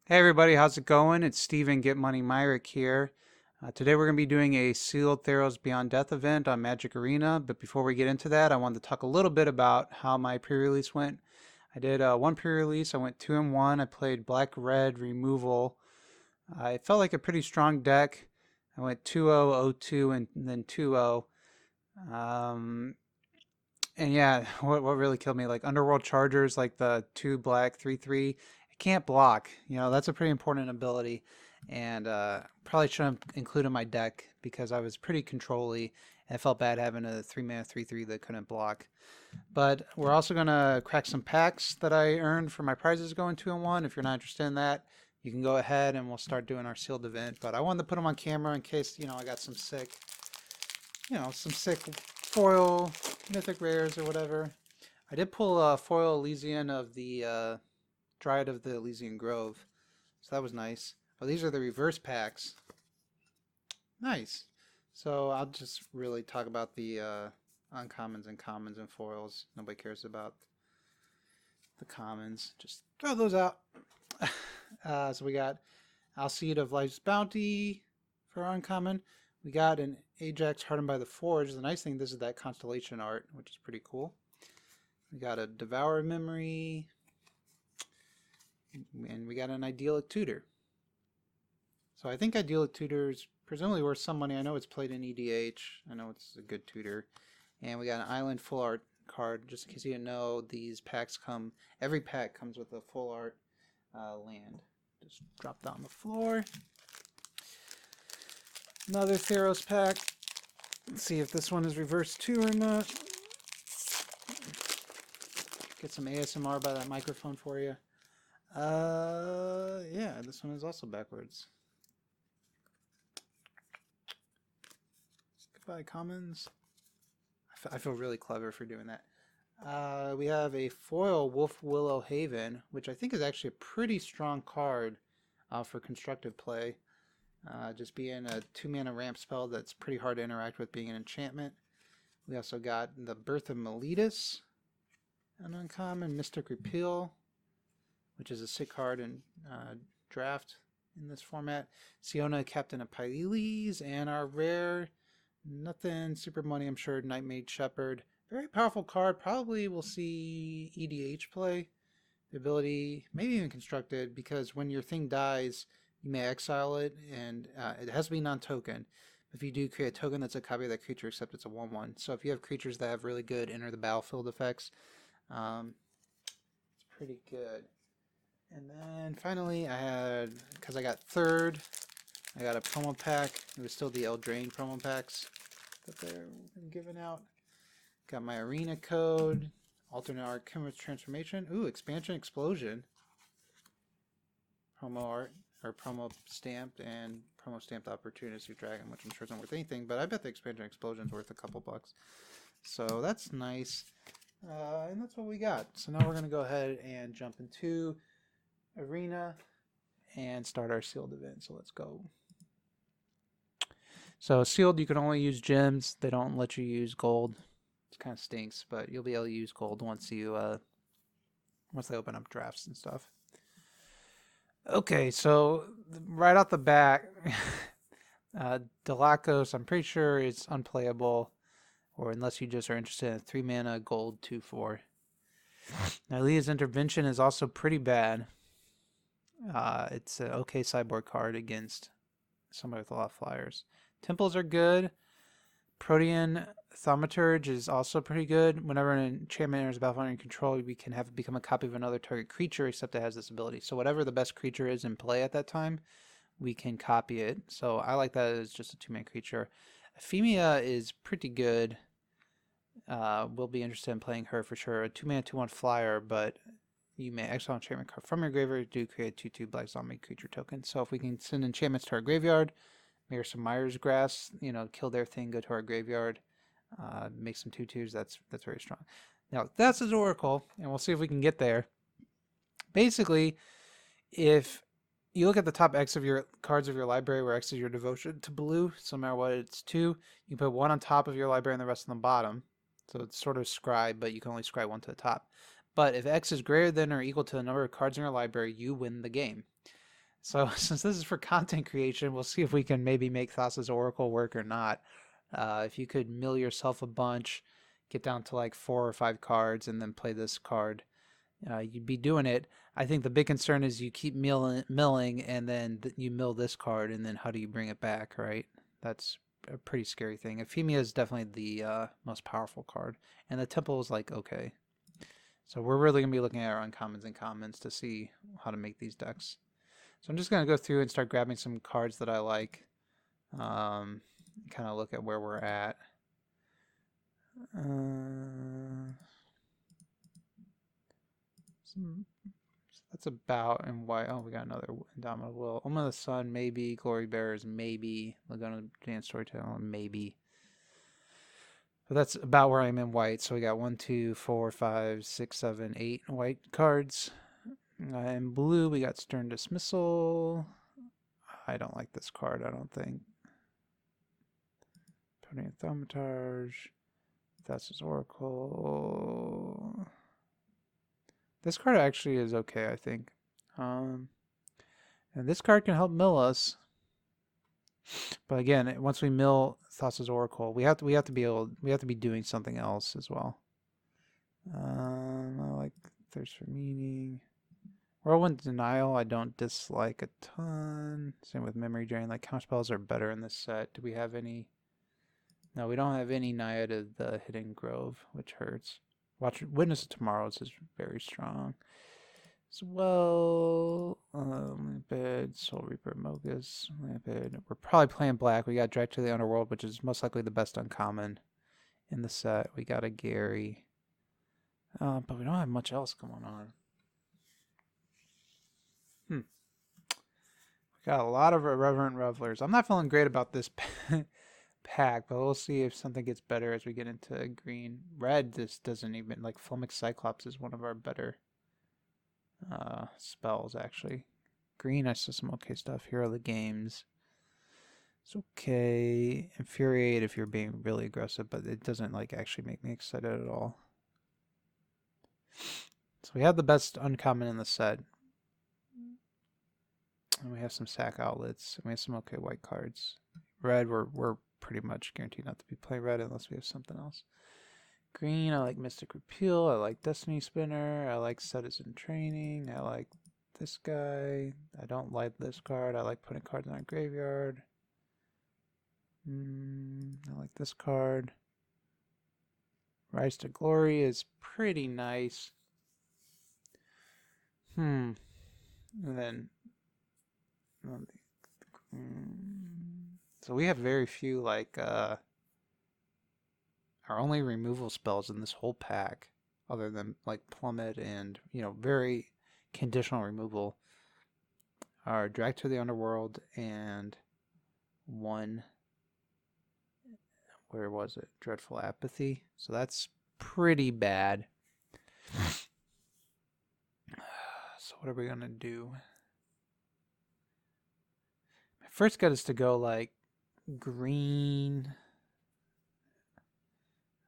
Hey everybody, how's it going? It's Steven GetMoneyMyrick here. Today we're going to be doing a sealed Theros Beyond Death event on Magic Arena, but before we get into that, I wanted to talk a little bit about how my pre-release went. I did one pre-release, I went 2 and 1, I played Black-Red Removal. I felt like a pretty strong deck. I went 2-0, 0-2, and then 2-0. Um, and yeah, what really killed me, like Underworld Chargers, like the 2 black 3/3, it can't block. That's a pretty important ability, and probably should have included my deck because I was pretty control-y, and I felt bad having a 3-mana 3/3 that couldn't block. But we're also gonna crack some packs that I earned for my prizes going 2 and 1. If you're not interested in that, you can go ahead and we'll start doing our sealed event. But I wanted to put them on camera in case I got some sick foil mythic rares or whatever. I did pull a foil Elysian of the Dryad of the Elysian Grove, so that was nice. Oh, these are the reverse packs. Nice. So I'll just really talk about the uncommons and commons and foils. Nobody cares about the commons. Just throw those out. So we got Alseid of Life's Bounty for uncommon. We got an Ajax Hardened by the Forge. The nice thing, this is that constellation art, which is pretty cool. We got a Devour Memory. And we got an Idyllic Tutor. So I think Idyllic Tutor is presumably worth some money. I know it's played in EDH. I know it's a good tutor. And we got an Island Full Art card. Just in case you didn't know, these packs come, every pack comes with a full art land. Just drop that on the floor. Another Theros pack. Let's see if this one is reverse too or not. Get some ASMR by that microphone for you. Yeah, this one is also backwards. Goodbye, commons. I feel really clever for doing that. We have a foil Wolf Willow Haven, which I think is actually a pretty strong card for constructive play. Just being a 2-mana ramp spell that's pretty hard to interact with being an enchantment. We also got the Birth of Meletus, an uncommon Mystic Repeal, which is a sick card in draft in this format. Siona, Captain of Pyles, and our rare, nothing super money, I'm sure, Nightmage Shepherd. Very powerful card. Probably we'll see EDH play. The ability, maybe even constructed, because when your thing dies, you may exile it, and it has to be non-token. If you do create a token that's a copy of that creature, except it's a 1/1. So if you have creatures that have really good enter the battlefield effects, it's pretty good. And then finally, I had, because I got third, I got a promo pack. It was still the Eldraine promo packs that they're giving out. Got my arena code, alternate art, Chemist transformation. Ooh, expansion explosion. Promo art, or promo stamped, and promo stamped opportunistic dragon, which I'm sure isn't worth anything, but I bet the expansion explosion's worth a couple bucks. So that's nice. And that's what we got. So now we're going to go ahead and jump into arena and start our sealed event. So let's go. So sealed, you can only use gems. They don't let you use gold. It kind of stinks, but you'll be able to use gold once they open up drafts and stuff. Okay, so right off the bat, Delacos, I'm pretty sure it's unplayable, or unless you just are interested in 3-mana gold 2/4. Now, Leah's Intervention is also pretty bad. It's an okay sideboard card against somebody with a lot of flyers. Temples are good. Protean Thaumaturge is also pretty good. Whenever an enchantment enters the battlefield under control, we can have it become a copy of another target creature, except it has this ability. So whatever the best creature is in play at that time, we can copy it. So I like that as just a 2-mana creature. Ephemia is pretty good. We'll be interested in playing her for sure. A 2-mana 2/1 flyer, but you may exile enchantment card from your graveyard to create a 2/2 black zombie creature token. So if we can send enchantments to our graveyard, maybe some Myers Grass, kill their thing, go to our graveyard, make some 2/2s, that's very strong. Now, that's his Oracle, and we'll see if we can get there. Basically, if you look at the top X of your cards of your library, where X is your devotion to blue, so no matter what, it's 2. You put 1 on top of your library and the rest on the bottom. So it's sort of scribe, but you can only scribe 1 to the top. But if X is greater than or equal to the number of cards in your library, you win the game. So since this is for content creation, we'll see if we can maybe make Thassa's Oracle work or not. If you could mill yourself a bunch, get down to like 4 or 5 cards, and then play this card, you'd be doing it. I think the big concern is you keep milling and then you mill this card, and then how do you bring it back, right? That's a pretty scary thing. Euphemia is definitely the most powerful card, and the Temple is like, okay. So we're really going to be looking at our uncommons and commons to see how to make these decks. So I'm just going to go through and start grabbing some cards that I like. Kind of look at where we're at. That's about and why. Oh, we got another Indomitable Will. Omen of the Sun, maybe. Glory Bearers, maybe. Laguna Dance Storyteller, maybe. But that's about where I'm in white. So we got 1, 2, 4, 5, 6, 7, 8 white cards. In blue, we got Stern Dismissal. I don't like this card, I don't think. Tony Thaumaturge. Thassa's Oracle. This card actually is okay, I think. And this card can help mill us. But again, once we mill Thassa's Oracle, we have to be doing something else as well. I like Thirst for Meaning. Whirlwind Denial, I don't dislike a ton. Same with Memory Drain. Like, counterspells are better in this set. Do we have any? No, we don't have any Naiad of the Hidden Grove, which hurts. Witness of Tomorrows is very strong. As well, Lampid, Soul Reaper, Mogus, Lampid. We're probably playing black. We got Direct to the Underworld, which is most likely the best uncommon in the set. We got a Gary. But we don't have much else going on. We got a lot of Irreverent Revelers. I'm not feeling great about this pack, but we'll see if something gets better as we get into green. Red, this doesn't even, like, Flummox Cyclops is one of our better spells, actually. Green, I saw some okay stuff. Hero of the Games. It's okay. Infuriate if you're being really aggressive, but it doesn't, like, actually make me excited at all. So we have the best uncommon in the set. And we have some sack outlets. And we have some okay white cards. Red, we're pretty much guaranteed not to be playing red unless we have something else. Green, I like Mystic Repeal. I like Destiny Spinner. I like Citizen Training. I like this guy. I don't like this card. I like putting cards in our graveyard. I like this card. Rise to Glory is pretty nice. And then so we have very few, like, our only removal spells in this whole pack, other than, like, Plummet and, you know, very conditional removal, are Drag to the Underworld and one, where was it? Dreadful Apathy. So that's pretty bad. So what are we going to do? My first gut is to go, like, green.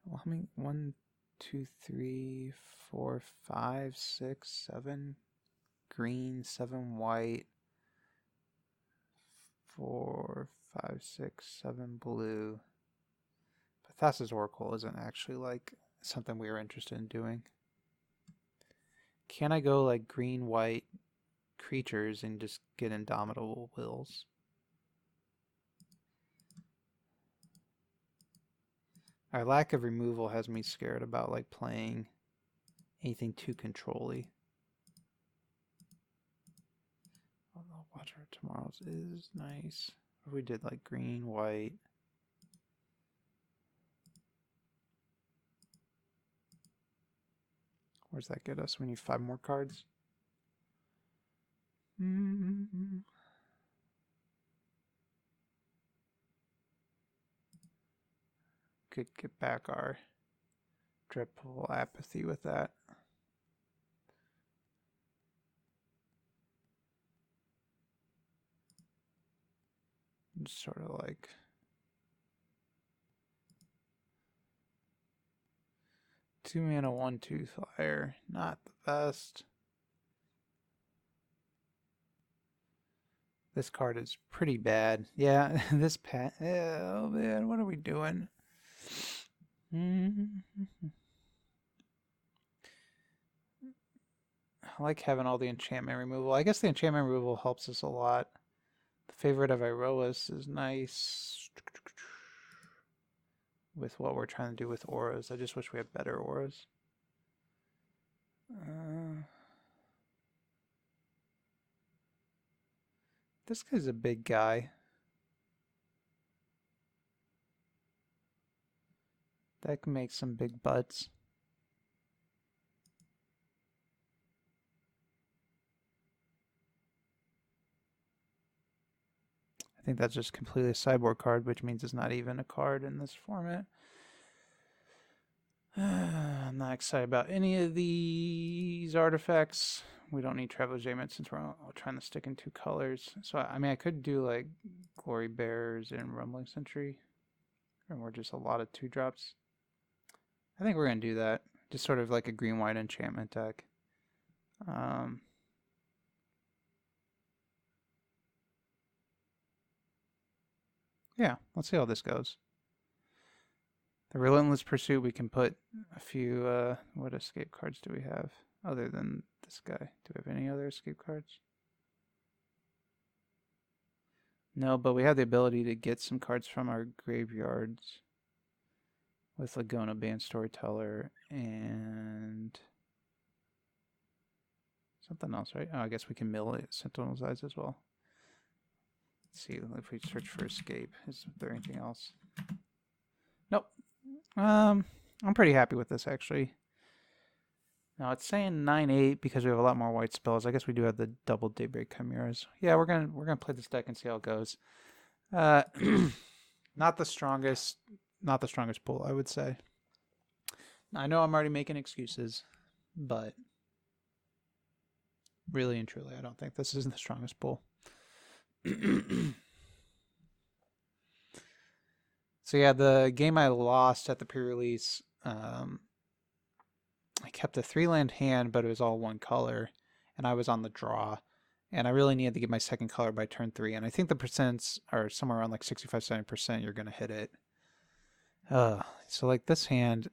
Well, how many? 1, 2, 3, 4, 5, 6, 7 green, 7 white, 4, 5, 6, 7 blue. But Thassa's Oracle isn't actually, like, something we were interested in doing. Can I go, like, green, white creatures and just get Indomitable Wills? Our lack of removal has me scared about, like, playing anything too control-y. Although Watcher of Tomorrows is nice. If we did, like, green, white. Where's that get us? We need 5 more cards. Could get back our Dreadful Apathy with that. Just sort of like two mana 1/2 flyer, not the best. This card is pretty bad. Yeah, this pat. Oh man, what are we doing? I like having all the enchantment removal. I guess the enchantment removal helps us a lot. The favorite of Iroas is nice with what we're trying to do with auras. I just wish we had better auras. This guy's a big guy. That can make some big butts. I think that's just completely a sideboard card, which means it's not even a card in this format. I'm not excited about any of these artifacts. We don't need Traveler's Amulet since we're trying to stick in 2 colors. So, I mean, I could do like Glory Bears and Rumbling Sentry. Or just a lot of 2-drops. I think we're going to do that. Just sort of like a green-white enchantment deck. Yeah, let's see how this goes. The Relentless Pursuit, we can put a few, what escape cards do we have? Other than this guy. Do we have any other escape cards? No, but we have the ability to get some cards from our graveyards. With Laguna Band Storyteller and something else, right? Oh, I guess we can mill it, Sentinel's Eyes as well. Let's see if we search for escape. Is there anything else? Nope. I'm pretty happy with this actually. Now it's saying 9/8 because we have a lot more white spells. I guess we do have the double Daybreak Chimeras. Yeah, we're gonna play this deck and see how it goes. Not the strongest pull, I would say. I know I'm already making excuses, but really and truly, I don't think this is the strongest pull. So yeah, the game I lost at the pre-release, I kept a 3-land hand, but it was all 1 color, and I was on the draw, and I really needed to get my 2nd color by turn 3, and I think the percents are somewhere around like 65-70% you're going to hit it. So like this hand,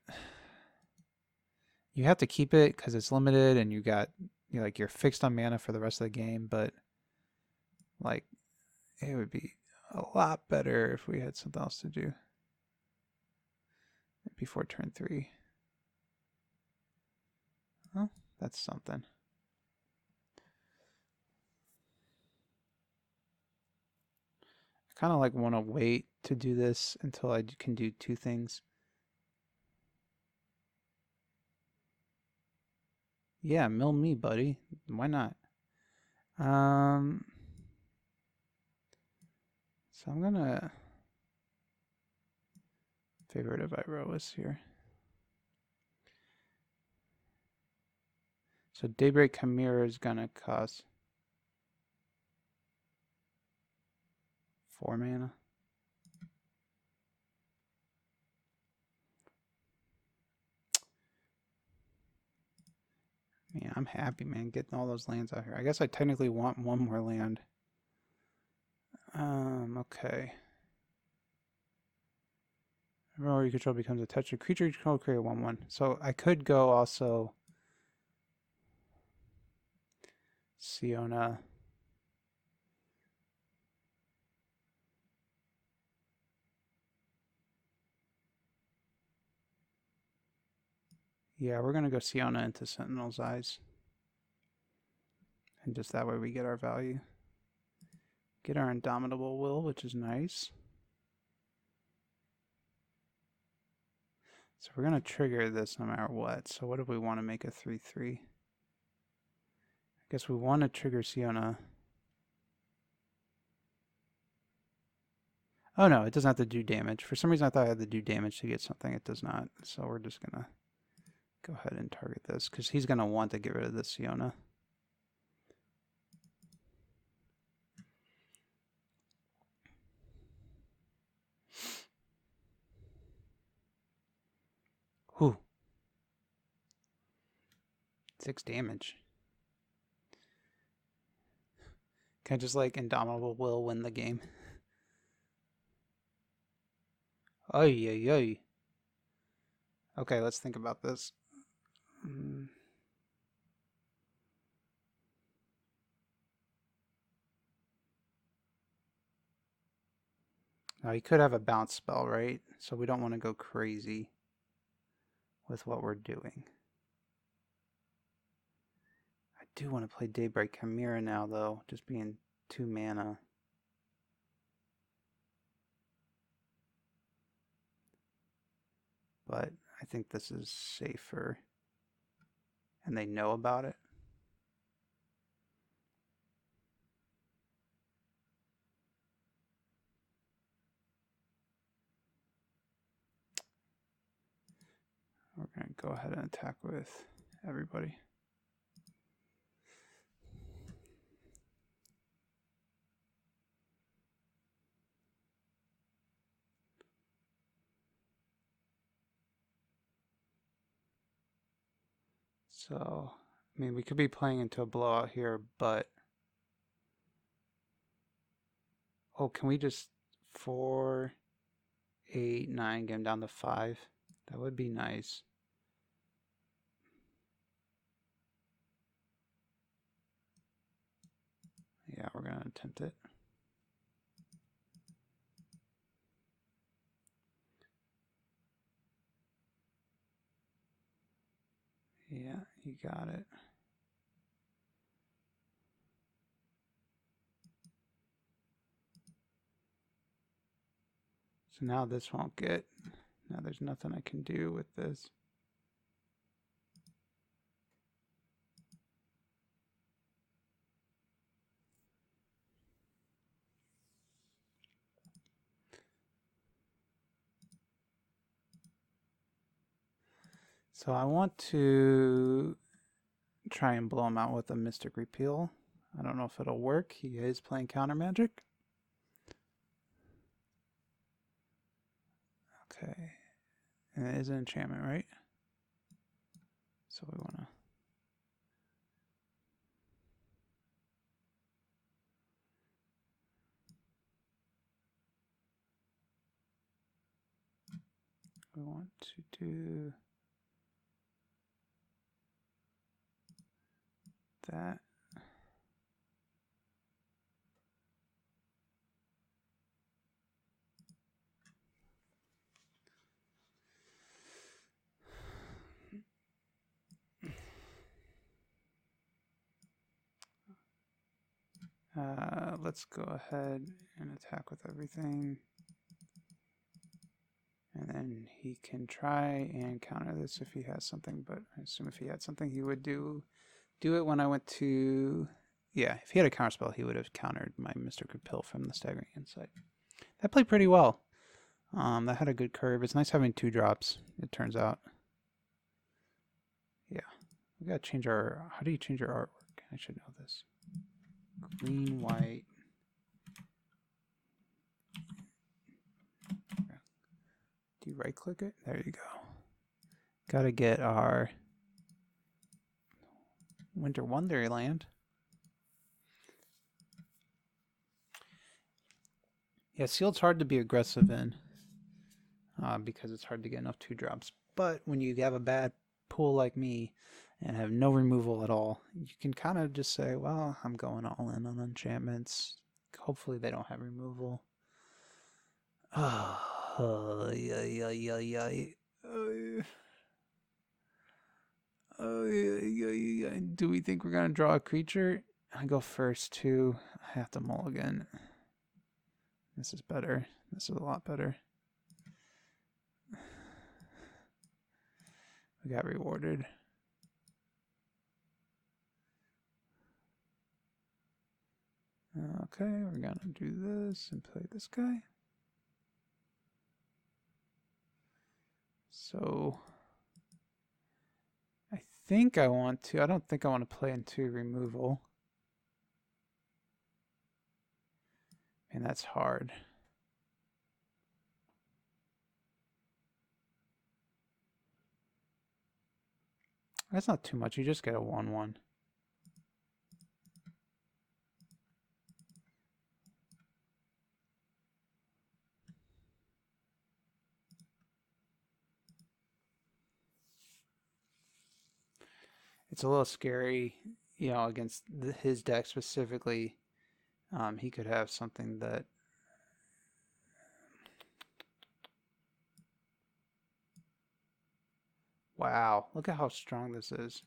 you have to keep it because it's limited, and you're fixed on mana for the rest of the game, but like it would be a lot better if we had something else to do before turn 3. Well, that's something. I kind of like want to wait to do this until I can do 2 things. Yeah, mill me, buddy. Why not? So I'm gonna favorite of Iroas here. So Daybreak Chimera is gonna cost 4 mana. Yeah, I'm happy, man, getting all those lands out here. I guess I technically want 1 more land. Okay. Remember, you control becomes a touch. A creature you control create a 1/1. So I could go also Siona. Yeah, we're gonna go Siona into Sentinel's Eyes. And just that way we get our value. Get our Indomitable Will, which is nice. So we're going to trigger this no matter what. So what if we want to make a 3/3? I guess we want to trigger Siona. Oh no, it doesn't have to do damage. For some reason I thought I had to do damage to get something. It does not. So we're just going to go ahead and target this because he's going to want to get rid of this Siona. Whew. 6 damage. Can I just like Indomitable Will win the game? Oy, oy, oy. Okay, let's think about this. Now, he could have a bounce spell, right? So we don't want to go crazy with what we're doing. I do want to play Daybreak Chimera now, though, just being 2 mana. But I think this is safer. And they know about it. We're going to go ahead and attack with everybody. So, I mean, we could be playing into a blowout here, but... Oh, can we just 4, 8, 9, get him down to 5? That would be nice. Yeah, we're going to attempt it. Yeah, you got it. So now this won't get... Now there's nothing I can do with this. So I want to try and blow him out with a Mystic Repeal. I don't know if it'll work. He is playing Counter Magic. Okay. And it is an enchantment, right? So we want to... We want to do that. Let's go ahead and attack with everything. And then he can try and counter this if he has something, but I assume if he had something he would do it when I went to... Yeah, if he had a counterspell, he would have countered my Mystic Repeal from the Staggering Insight. That played pretty well. That had a good curve. It's nice having 2 drops, it turns out. Yeah. We gotta change our... How do you change your artwork? I should know this. Green, white. Do you right click it? There you go. Gotta get our Winter Wonderland. Yeah, Sealed's hard to be aggressive in because it's hard to get enough 2 drops. But when you have a bad pool like me and have no removal at all, you can kind of just say, well, I'm going all in on enchantments. Hopefully they don't have removal. Do we think we're going to draw a creature? I go first too. I have to mulligan. This is better. This is a lot better. We got rewarded. Okay, we're going to do this and play this guy. So I think I want to... I don't think I want to play into removal. And that's hard. That's not too much. You just get a 1/1. it's a little scary, you know, against his deck specifically. He could have something that wow, look at how strong this is.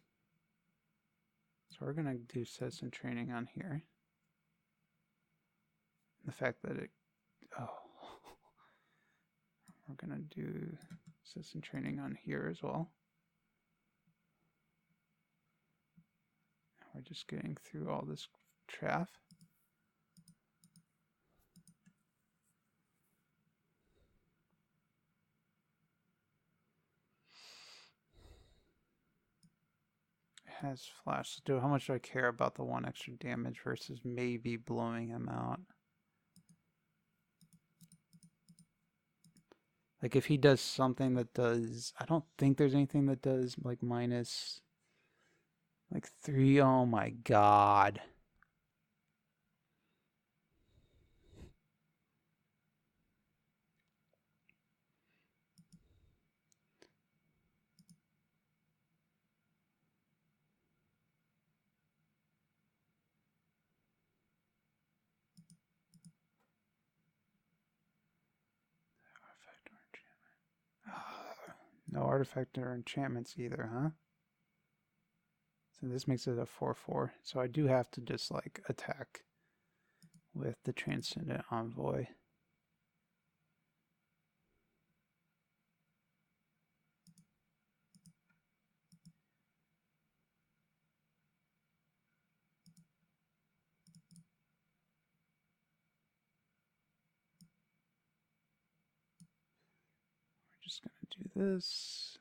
So we're gonna do citizen training on here. The fact that it we're gonna do citizen training on here as well. We're just getting through all this chaff. It has flash. So how much do I care about the 1 extra damage versus maybe blowing him out? Like if he does something that does, I don't think there's anything that does like minus like 3. Oh my god. No artifact or enchantments either, huh? So this makes it a 4/4. So I do have to just like attack with the Transcendent Envoy. We're just gonna do this.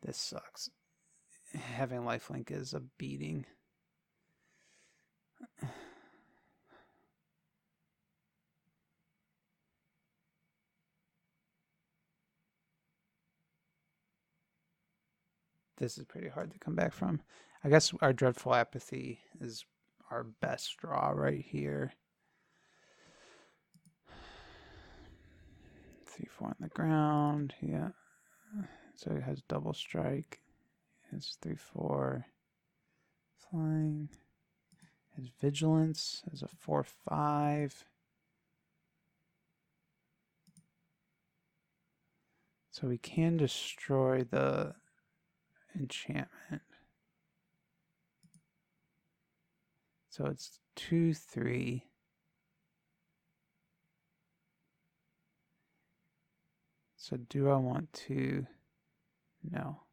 This sucks. Having lifelink is a beating. This is pretty hard to come back from. I guess our Dreadful Apathy is our best draw right here. 3/4 on the ground, yeah. So it has double strike. It's 3/4 flying. His vigilance is a 4/5. So we can destroy the enchantment. So it's 2/3. So do I want to? No.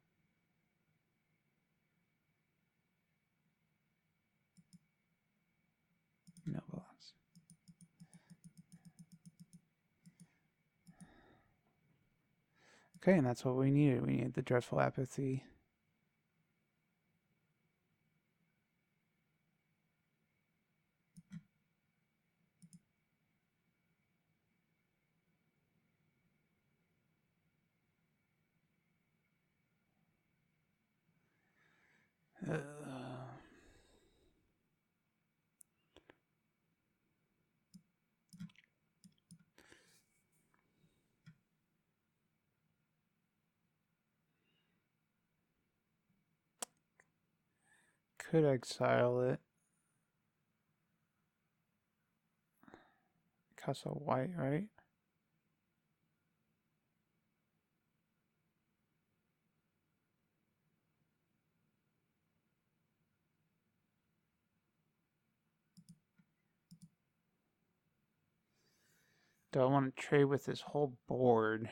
No blocks. Okay, and that's what we needed. We needed the Dreadful Apathy. Could exile it. Costs a white, right? Do I want to trade with this whole board?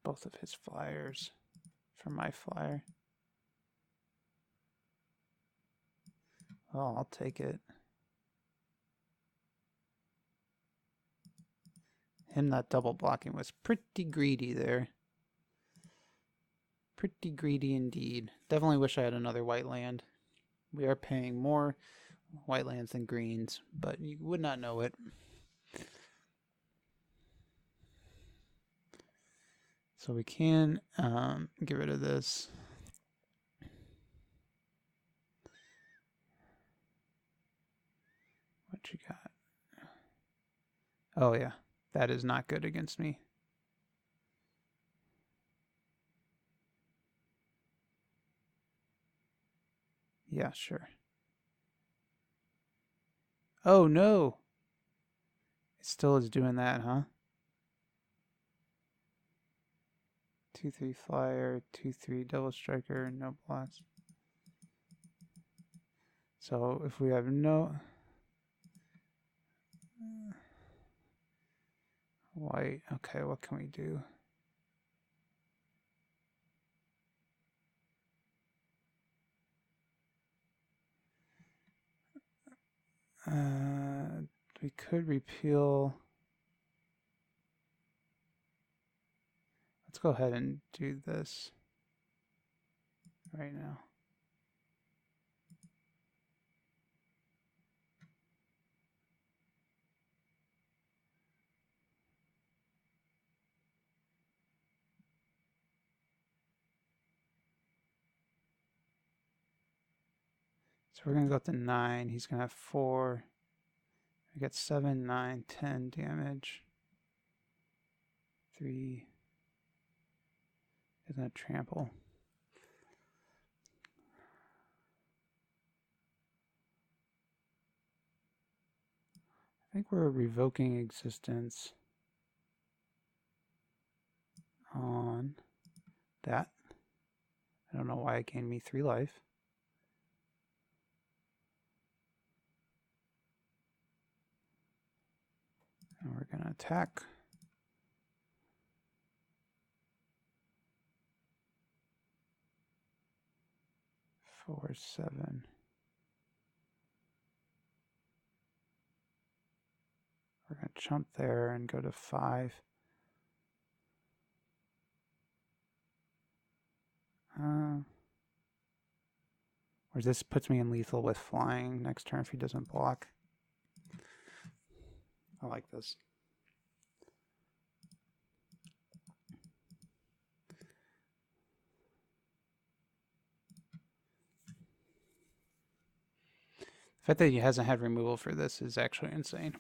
Both of his flyers for my flyer. Well, I'll take it. Him not double blocking was pretty greedy there. Pretty greedy indeed. Definitely wish I had another white land. We are paying more white lands than greens, but you would not know it. So we can get rid of this. What you got? Oh yeah, that is not good against me. Yeah, sure. Oh no! It still is doing that, huh? 2/3 flyer, 2/3 double striker, no blocks. So if we have no white, okay, what can we do? We could repeal. Let's go ahead and do this right now. So we're going to go up to 9. He's going to have 4. We got 7, 9, 10 damage. 3. He's going to trample. I think we're revoking existence on that. I don't know why it gained me 3 life. And we're going to attack. 4, 7. We're going to jump there and go to 5. Or this puts me in lethal with flying next turn if he doesn't block. I like this. The fact that he hasn't had removal for this is actually insane.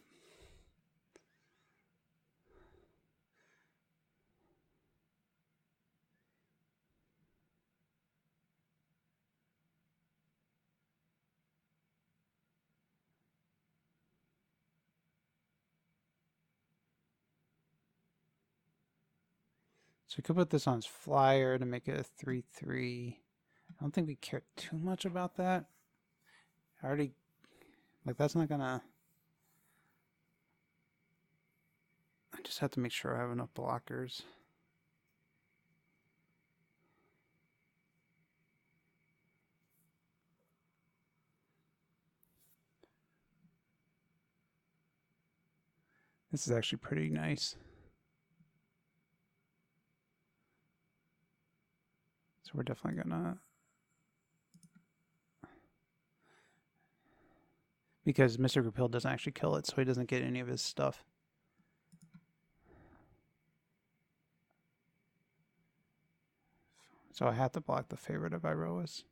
So we could put this on his flyer to make it a 3/3. I don't think we care too much about that. I already, like, that's not gonna... I just have to make sure I have enough blockers. This is actually pretty nice. So we're definitely gonna... Because Mr. Repeal doesn't actually kill it, so he doesn't get any of his stuff. So I have to block the favorite of Iroas.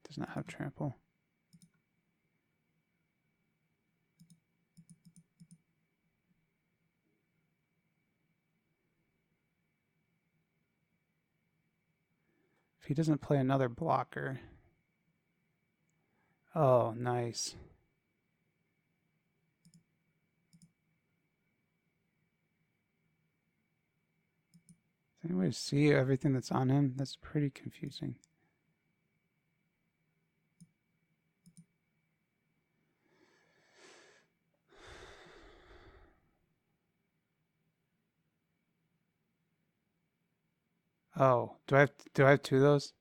Does not have trample. If he doesn't play another blocker... Oh, nice. Does anybody see everything that's on him? That's pretty confusing. Oh, do I have 2 of those?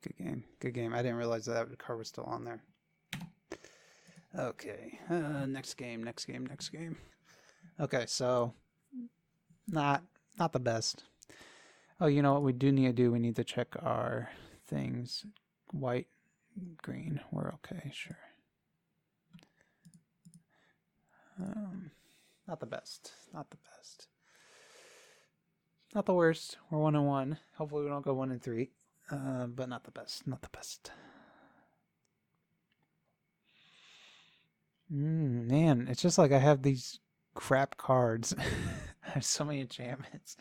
Good game. Good game. I didn't realize that card was still on there. Okay. Next game. Okay, so not the best. Oh, you know what we do need to do? We need to check our things. White, green. We're okay, sure. Not the best. Not the worst. We're 1-1. Hopefully we don't go 1-3. But not the best. Not the best. Man, it's just like I have these crap cards. I have so many enchantments.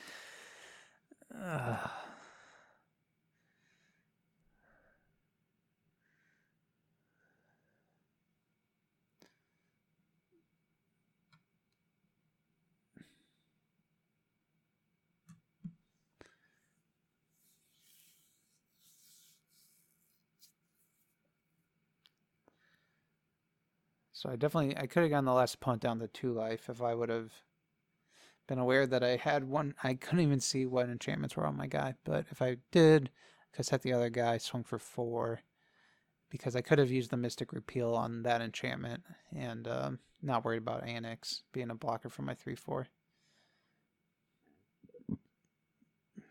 So I could have gotten the last punt down to 2 life if I would have been aware that I had one. I couldn't even see what enchantments were on my guy, but if I did, I set the other guy, swung for 4, because I could have used the Mystic Repeal on that enchantment, and not worried about Annex being a blocker for my 3/4.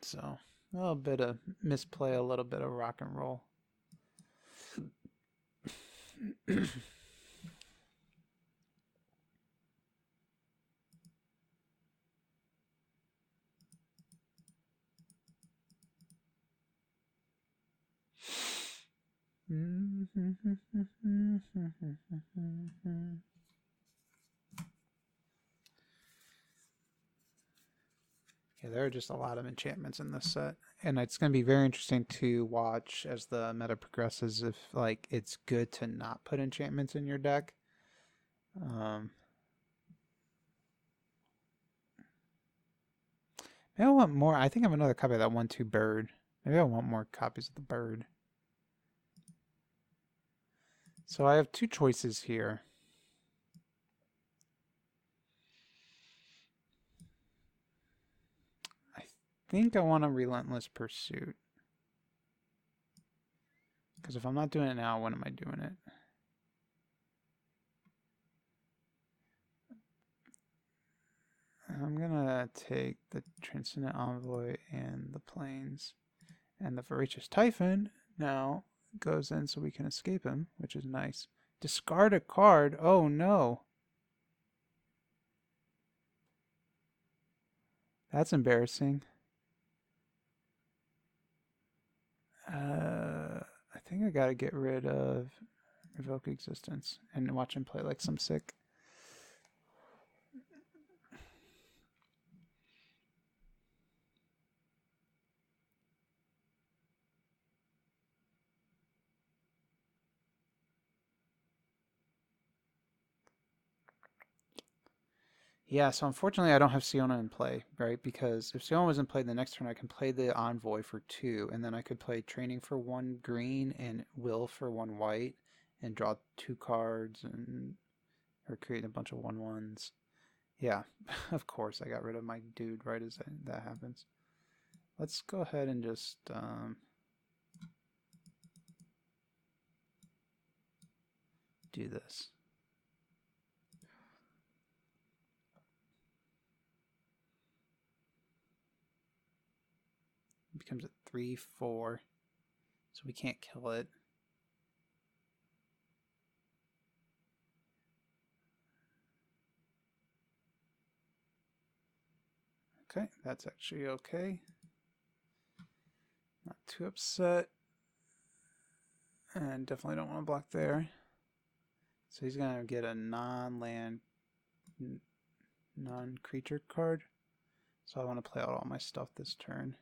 So a little bit of misplay, a little bit of rock and roll. Yeah, there are just a lot of enchantments in this set, and it's going to be very interesting to watch as the meta progresses if like it's good to not put enchantments in your deck. Maybe I want more. I think I have another copy of that 1/2 bird. Maybe I want more copies of the bird. So I have 2 choices here. I think I want a Relentless Pursuit. Because if I'm not doing it now, when am I doing it? I'm going to take the Transcendent Envoy and the Plains. And the Voracious Typhon now goes in so we can escape him, which is nice. Discard a card. Oh no. That's embarrassing. I think I gotta get rid of Revoke Existence and watch him play like some sick. Yeah, so unfortunately I don't have Siona in play, right? Because if Siona was in play the next turn, I can play the Envoy for 2, and then I could play Training for 1 green and Will for 1 white, and draw 2 cards, or create a bunch of 1/1s. Yeah, of course I got rid of my dude right as that happens. Let's go ahead and just do this. It becomes a 3/4, so we can't kill it. Okay, that's actually okay. Not too upset. And definitely don't want to block there. So he's going to get a non-land, non-creature card. So I want to play out all my stuff this turn.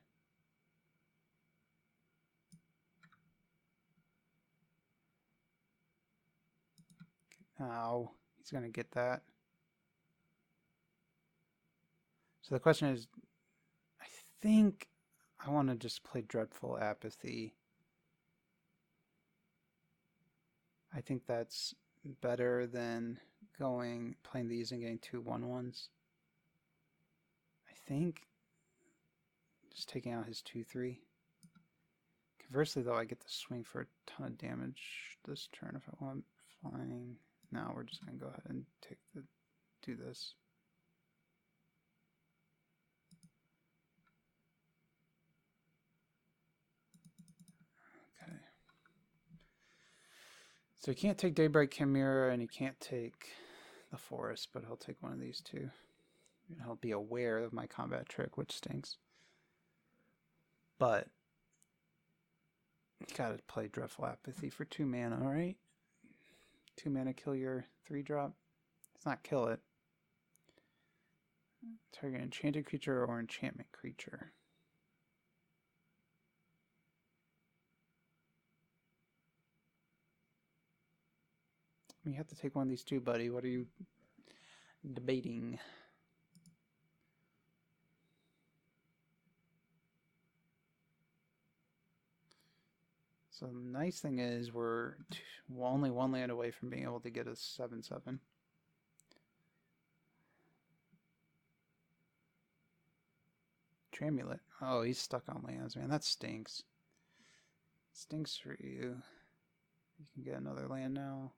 Ow, he's going to get that. So the question is, I think I want to just play Dreadful Apathy. I think that's better than playing these and getting 2 1/1s. I think just taking out his 2/3. Conversely, though, I get to swing for a ton of damage this turn if I want flying. Now we're just going to go ahead and do this. Okay. So he can't take Daybreak Chimera, and he can't take the Forest, but he'll take one of these 2. And he'll be aware of my combat trick, which stinks. But you gotta play Dreadful Apathy for 2 mana, alright? 2 mana, kill your 3-drop. It's not kill it. Target enchanted creature or enchantment creature. You have to take one of these two, buddy. What are you debating? So the nice thing is we're only 1 land away from being able to get a 7/7. Tramulet. Oh, he's stuck on lands, man. That stinks. Stinks for you. You can get another land now.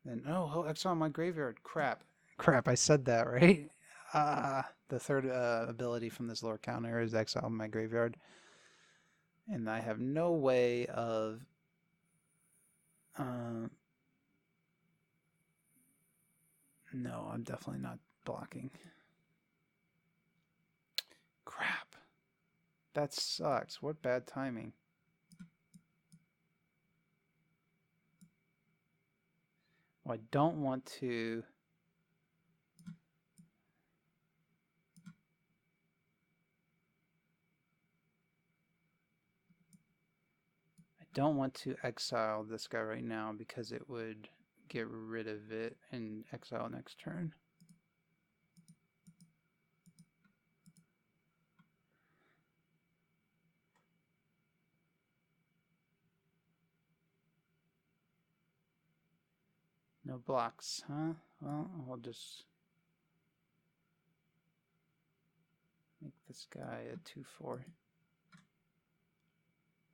Then, oh, he'll exile my graveyard. Crap. Crap, I said that, right? The third ability from this lore counter is exile my graveyard. And I have no way of... no, I'm definitely not blocking. Crap. That sucks. What bad timing. Well, I don't want to... don't want to exile this guy right now because it would get rid of it and exile next turn. No blocks, huh? Well, I'll just make this guy a 2/4.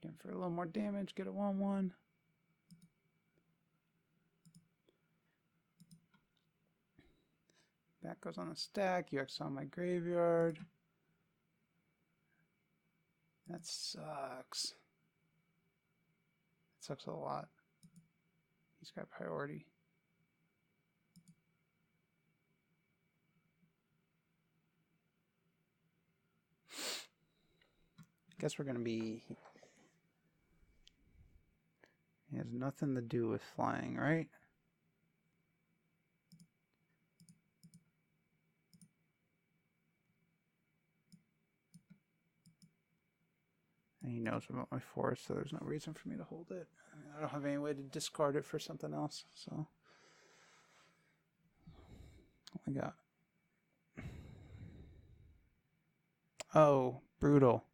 Get him for a little more damage, get a 1/1. That goes on the stack, you exile my graveyard. That sucks. That sucks a lot. He's got priority. Guess we're gonna be... It has nothing to do with flying, right? And he knows about my forest, so there's no reason for me to hold it. I don't have any way to discard it for something else, so... What we got? Oh, brutal.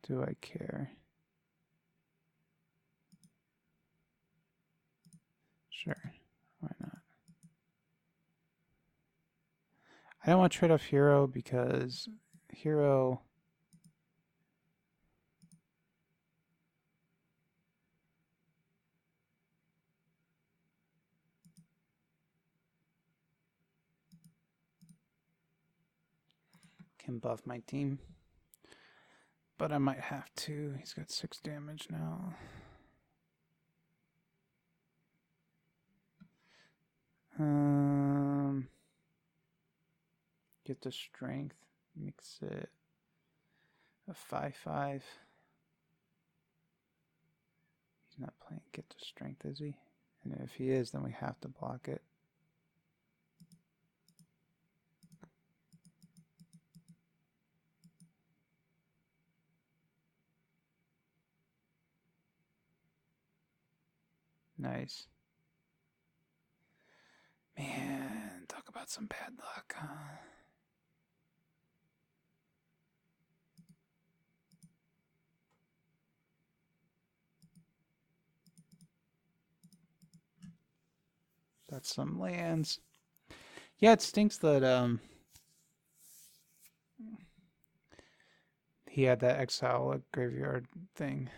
Do I care? Sure, why not? I don't want to trade off Hero because Hero... can buff my team. But I might have to. He's got 6 damage now. Get the strength. Makes it a 5/5. He's not playing get the strength, is he? And if he is, then we have to block it. Nice. Man, talk about some bad luck, huh? That's some lands. Yeah, it stinks that he had that exile graveyard thing.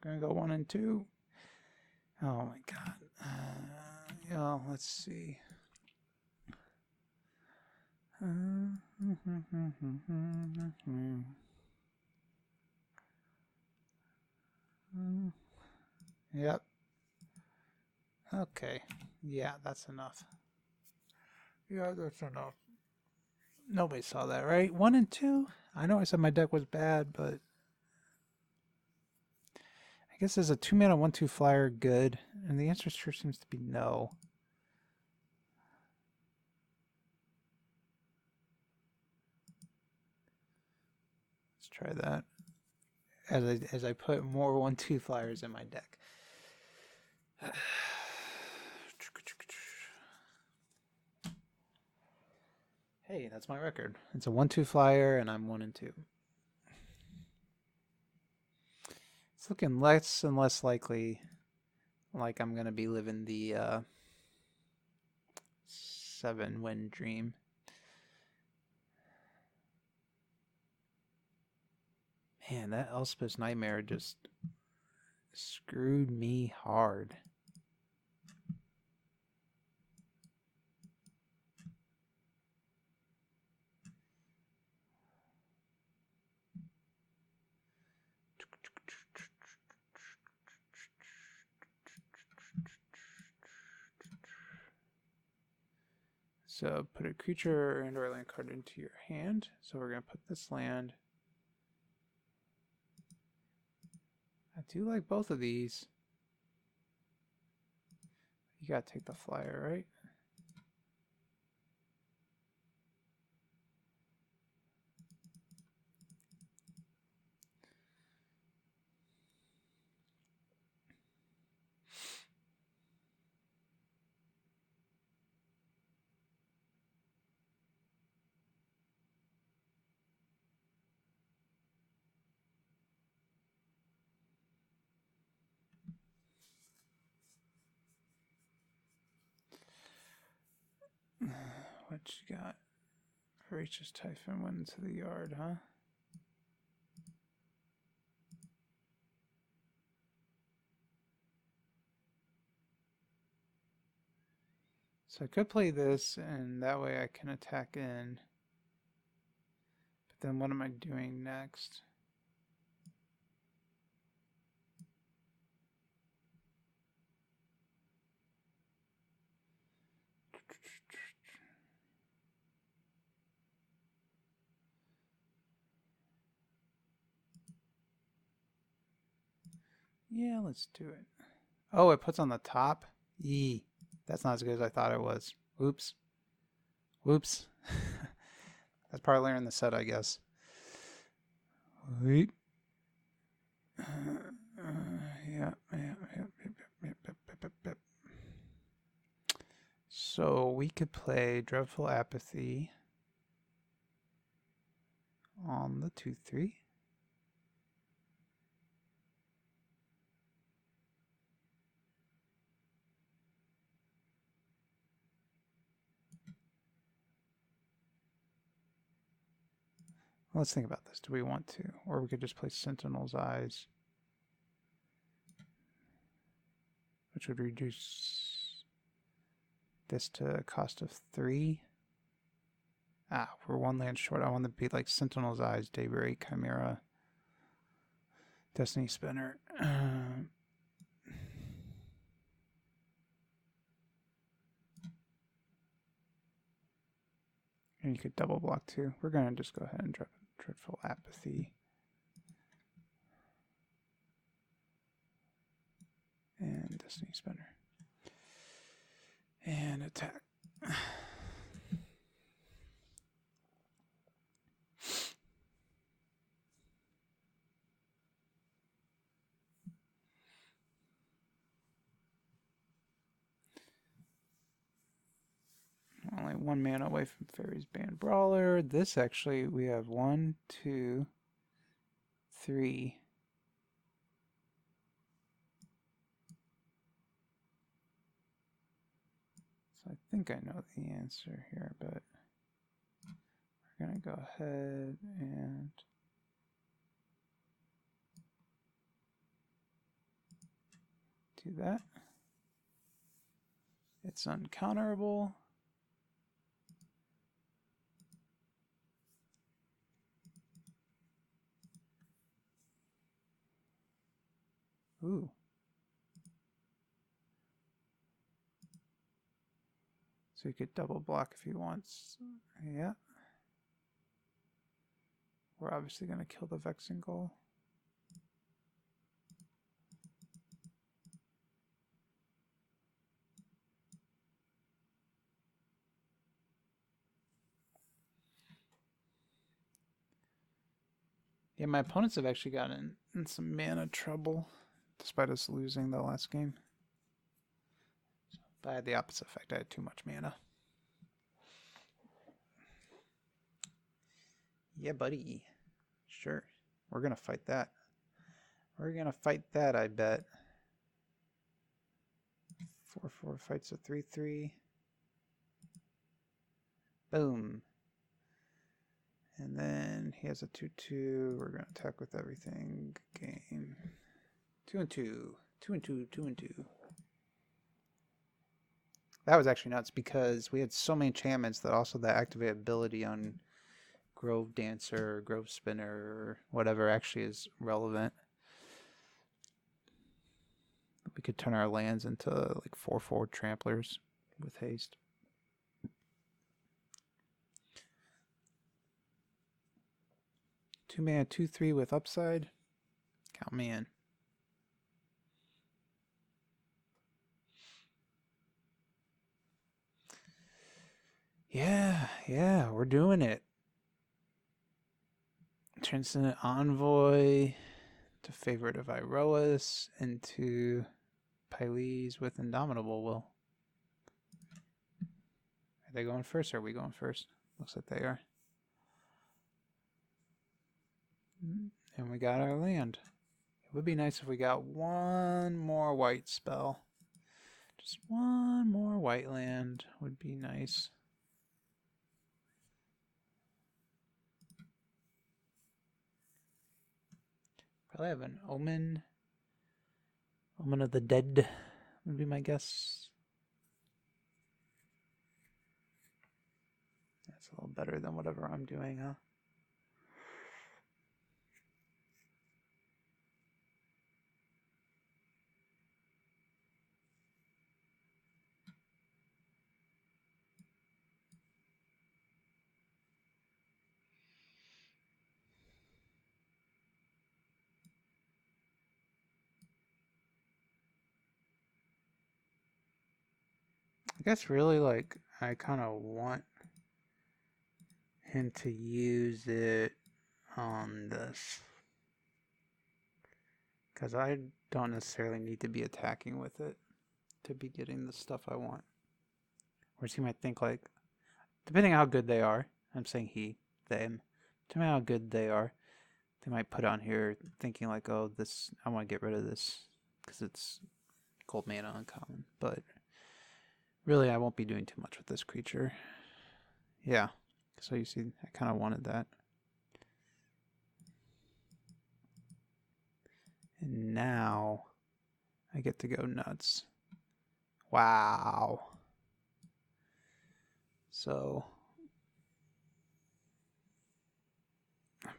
Gonna go 1 and 2. Oh my god. Yeah, let's see. Yep. Okay. Yeah, that's enough. Yeah, that's enough. Nobody saw that, right? 1 and 2? I know I said my deck was bad, but I guess as a 2-mana 1/2 flyer good? And the answer sure seems to be no. Let's try that. As I put more 1/2 flyers in my deck. Hey, that's my record. It's a 1/2 flyer, and I'm 1 and 2. It's looking less and less likely like I'm going to be living the 7-win dream. Man, that Elspeth's Nightmare just screwed me hard. So put a creature and/or land card into your hand. So we're going to put this land. I do like both of these. You got to take the flyer, right? What you got? Voracious Typhon went into the yard, huh? So I could play this, and that way I can attack in. But then what am I doing next? Yeah, let's do it. Oh, it puts on the top? Yee. That's not as good as I thought it was. Oops. Whoops. That's part later in the set, I guess. Wait. Yeah. So we could play Dreadful Apathy on the 2/3. Let's think about this. Do we want to? Or we could just play Sentinel's Eyes, which would reduce this to a cost of 3. Ah, we're 1 land short. I want to be like Sentinel's Eyes, Daybreak, Chimera, Destiny Spinner. And you could double block too. We're going to just go ahead and drop Dreadful Apathy. And Destiny Spinner. And attack. Only 1 mana away from Fairies Band Brawler. This actually, we have 1, 2, 3. So I think I know the answer here, but we're going to go ahead and do that. It's uncounterable. Ooh. So he could double block if he wants. Yeah. We're obviously going to kill the Vexing Goal. Yeah, my opponents have actually gotten in some mana trouble, despite us losing the last game. But I had the opposite effect. I had too much mana. Yeah, buddy. Sure. We're going to fight that. We're going to fight that, I bet. 4/4 fights a 3/3. Boom. And then he has a 2/2. We're going to attack with everything. Game. 2 and 2. 2 and 2. 2 and 2. That was actually nuts because we had so many enchantments that also the activate ability on Grove Dancer, Grove Spinner, or whatever actually is relevant. We could turn our lands into like 4/4 tramplers with haste. Two mana, 2/3 with upside. Count me in. Yeah, we're doing it. Transcendent Envoy to favorite of Iroas into Pyles with Indomitable Will. Are they going first or are we going first? Looks like they are. And we got our land. It would be nice if we got one more white spell. Just one more white land would be nice. Probably have an Omen. Omen of the Dead would be my guess. That's a little better than whatever I'm doing, huh? I guess really like I kind of want him to use it on this. Because I don't necessarily need to be attacking with it to be getting the stuff I want. Whereas he might think like, depending on how good they are, I'm saying he, them, depending on how good they are, they might put on here thinking like, oh, this, I want to get rid of this because it's gold mana uncommon. But really, I won't be doing too much with this creature. Yeah, so you see, I kind of wanted that. And now I get to go nuts. Wow. So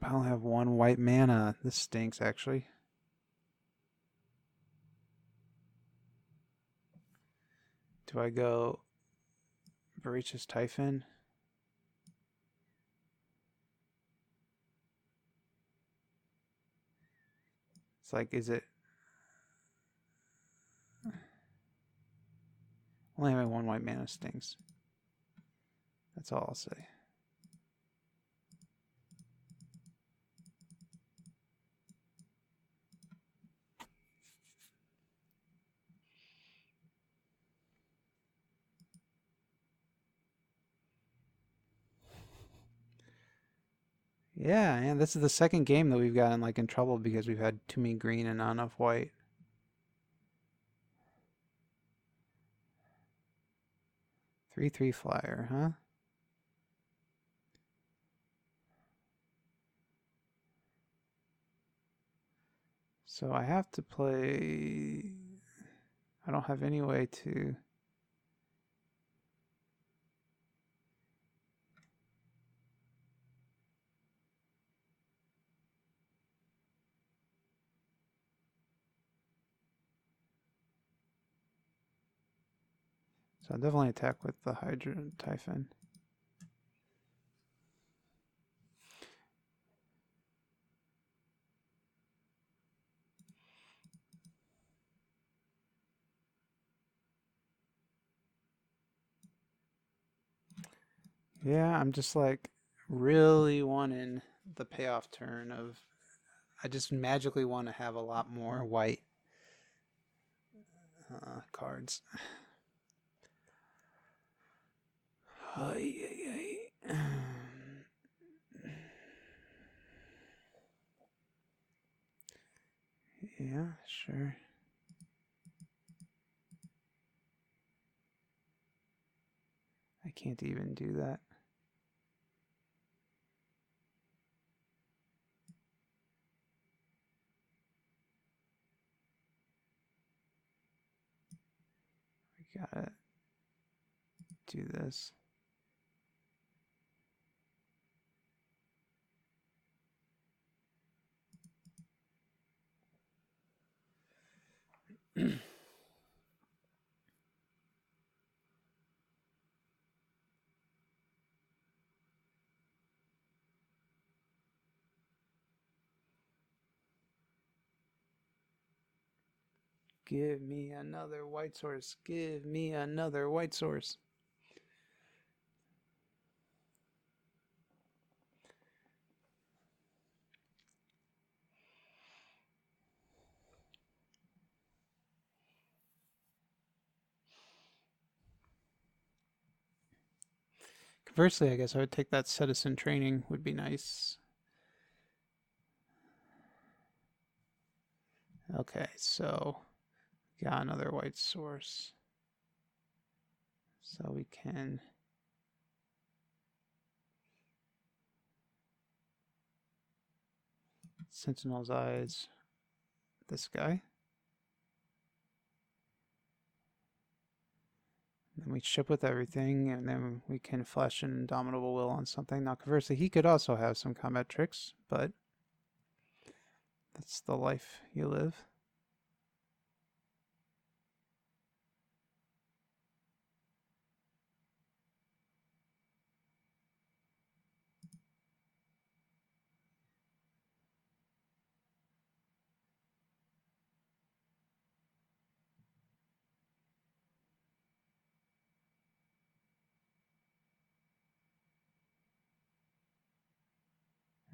I only have one white mana. This stinks, actually. Do I go Voracious Typhon? It's like, is it... Only having one white mana stinks. That's all I'll say. Yeah, and this is the second game that we've gotten like in trouble because we've had too many green and not enough white. 3/3 flyer, huh? So I have to play... I don't have any way to So I'll definitely attack with the Hydra Typhon. Yeah, I'm just like really wanting the payoff turn of I just magically want to have a lot more white cards. Yeah, sure. I can't even do that. We gotta do this. Give me another white source. Give me another white source. Conversely, I guess I would take that citizen training would be nice. Okay, so got another white source. So we can Sentinel's Eyes this guy. Then we ship with everything, and then we can flash an Indomitable Will on something. Now, conversely, he could also have some combat tricks, but that's the life you live.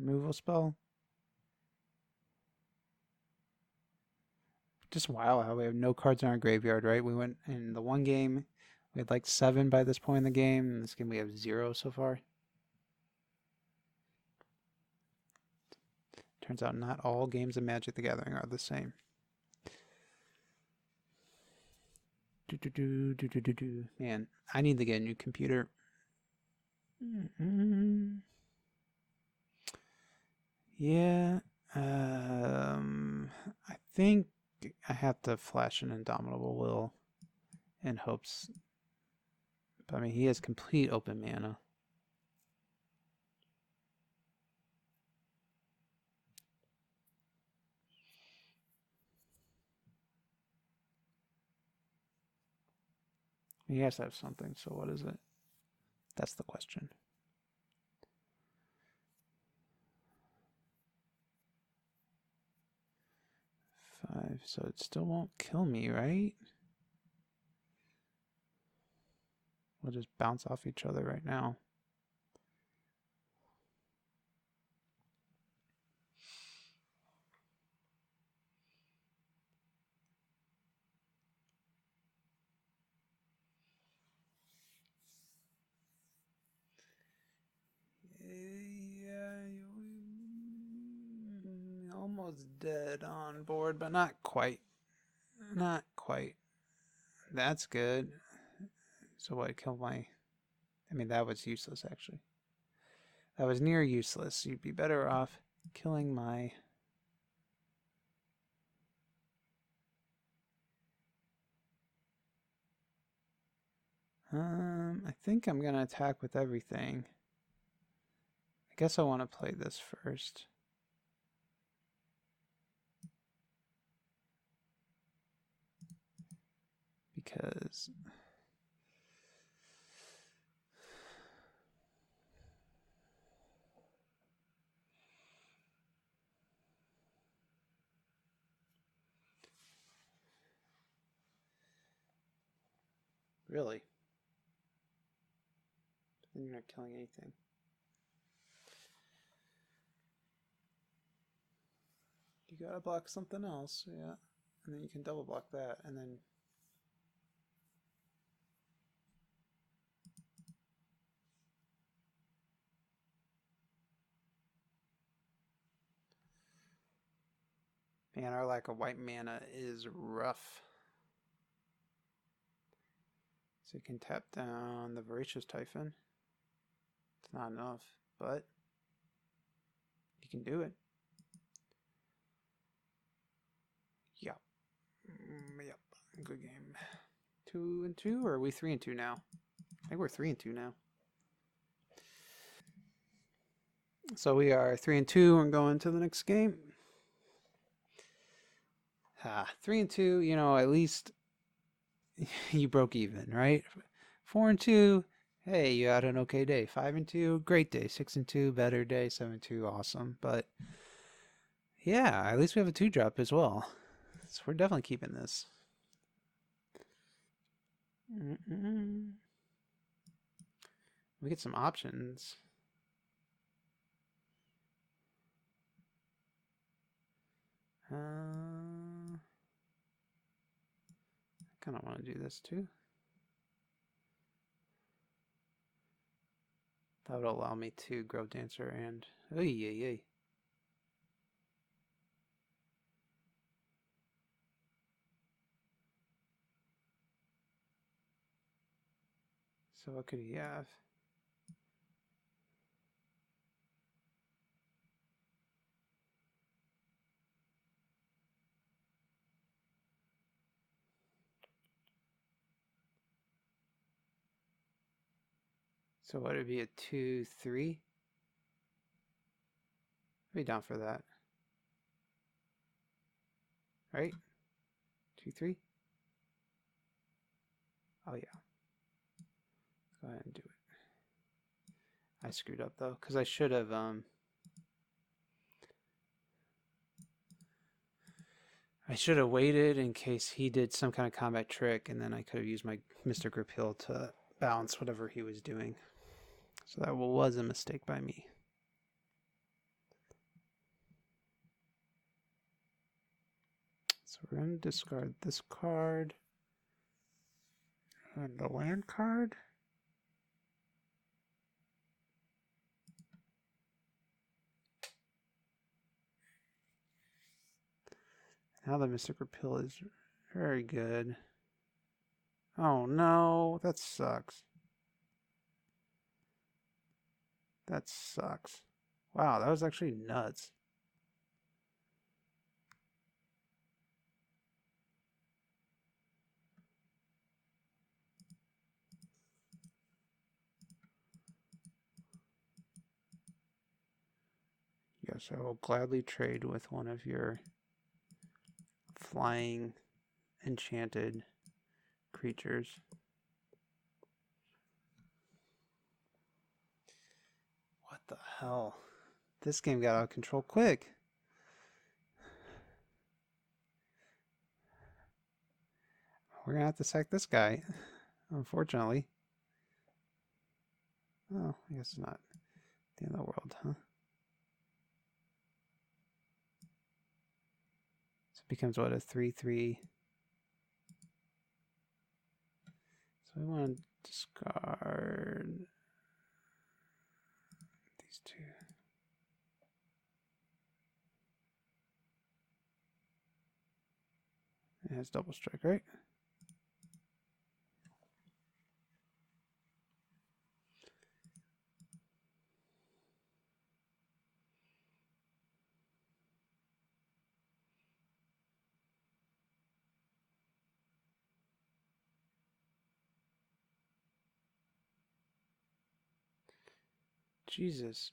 Removal spell. Just wild how we have no cards in our graveyard, right? We went in the one game, we had like 7 by this point in the game. In this game, we have 0 so far. Turns out not all games of Magic the Gathering are the same. Man, I need to get a new computer. Yeah, I think I have to flash an Indomitable Will in hopes. But I mean, he has complete open mana. He has to have something, so what is it? That's the question. Five, so it still won't kill me, right? We'll just bounce off each other right now. Yeah, almost dead on board, but not quite. Not quite. That's good. So what, kill my... I mean, that was useless, actually. That was near useless. You'd be better off killing my... I think I'm going to attack with everything. I guess I want to play this first. Because really. Then you're not killing anything. You gotta block something else, yeah. And then you can double block that, and then... Man, our lack of white mana is rough. So you can tap down the Voracious Typhon. It's not enough, but you can do it. Yep. Yep. Good game. 2-2, or are we 3-2 now? I think we're 3-2 now. So we are 3-2 and going to the next game. 3-2, you know, at least you broke even, right? 4-2, hey, you had an okay day. 5-2, great day. 6-2, better day. 7-2, awesome. But yeah, at least we have a 2-drop as well. So we're definitely keeping this. We get some options. I kind of want to do this too. That would allow me to Grove Dancer and... Oy. So what could he have? So what would it be, a 2-3? I'd be down for that. Right? 2-3? Oh yeah. Go ahead and do it. I screwed up though, because I should have waited in case he did some kind of combat trick, and then I could have used my Mr. Grip Hill to balance whatever he was doing. So that was a mistake by me. So we're going to discard this card and the land card. Now the Mystic Repeal is very good. Oh no, that sucks. That sucks. Wow, that was actually nuts. Yes, I will gladly trade with one of your flying enchanted creatures. What the hell? This game got out of control quick. We're gonna have to sack this guy, unfortunately. Oh, I guess it's not the end of the world, huh? So it becomes what, a 3-3. So we want to discard these two. It has double strike, right? Jesus.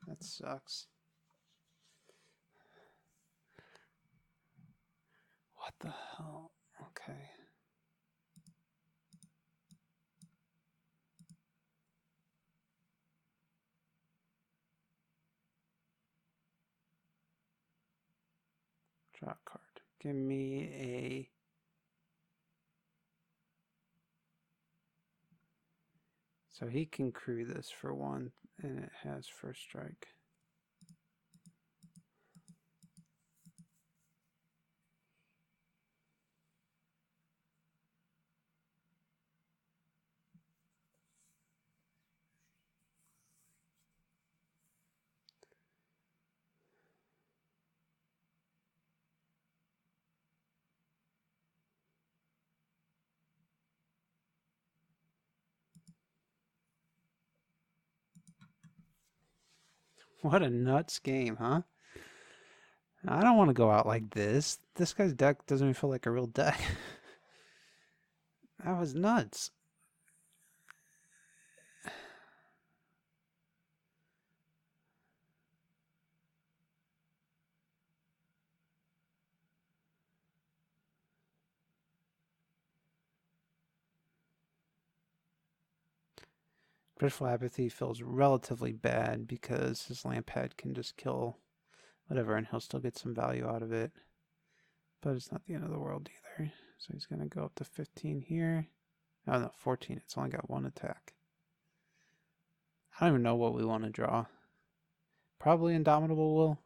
That sucks. What the hell? Okay. Draw a card. Give me a... So he can crew this for 1, and it has first strike. What a nuts game, huh? I don't want to go out like this. This guy's deck doesn't even feel like a real deck. That was nuts. Dreadful Apathy feels relatively bad because his land pad can just kill whatever and he'll still get some value out of it. But it's not the end of the world either. So he's going to go up to 15 here. Oh no, 14. It's only got 1 attack. I don't even know what we want to draw. Probably Indomitable Will.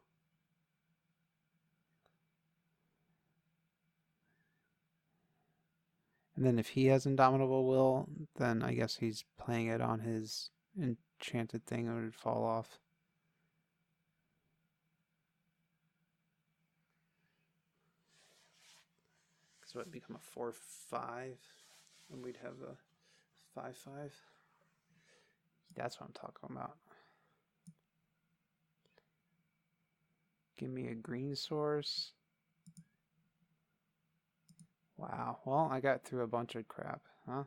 And then if he has Indomitable Will, then I guess he's playing it on his enchanted thing and it would fall off. So it would become a 4/5, and we'd have a 5/5. That's what I'm talking about. Give me a green source. Wow. Well, I got through a bunch of crap, huh?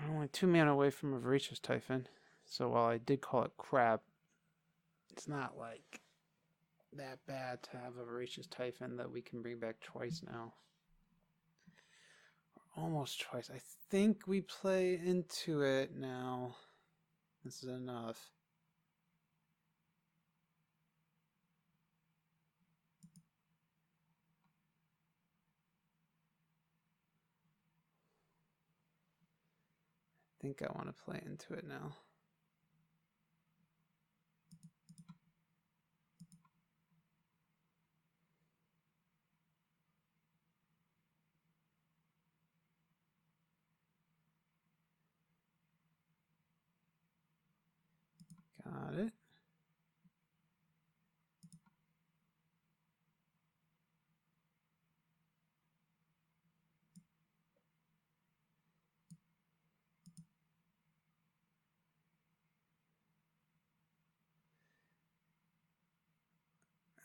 I'm only 2 mana away from a Voracious Typhon. So while I did call it crap, it's not like that bad to have a Voracious Typhon that we can bring back twice now. Almost twice. I think we play into it now. This is enough. I think I want to play into it now. Got it.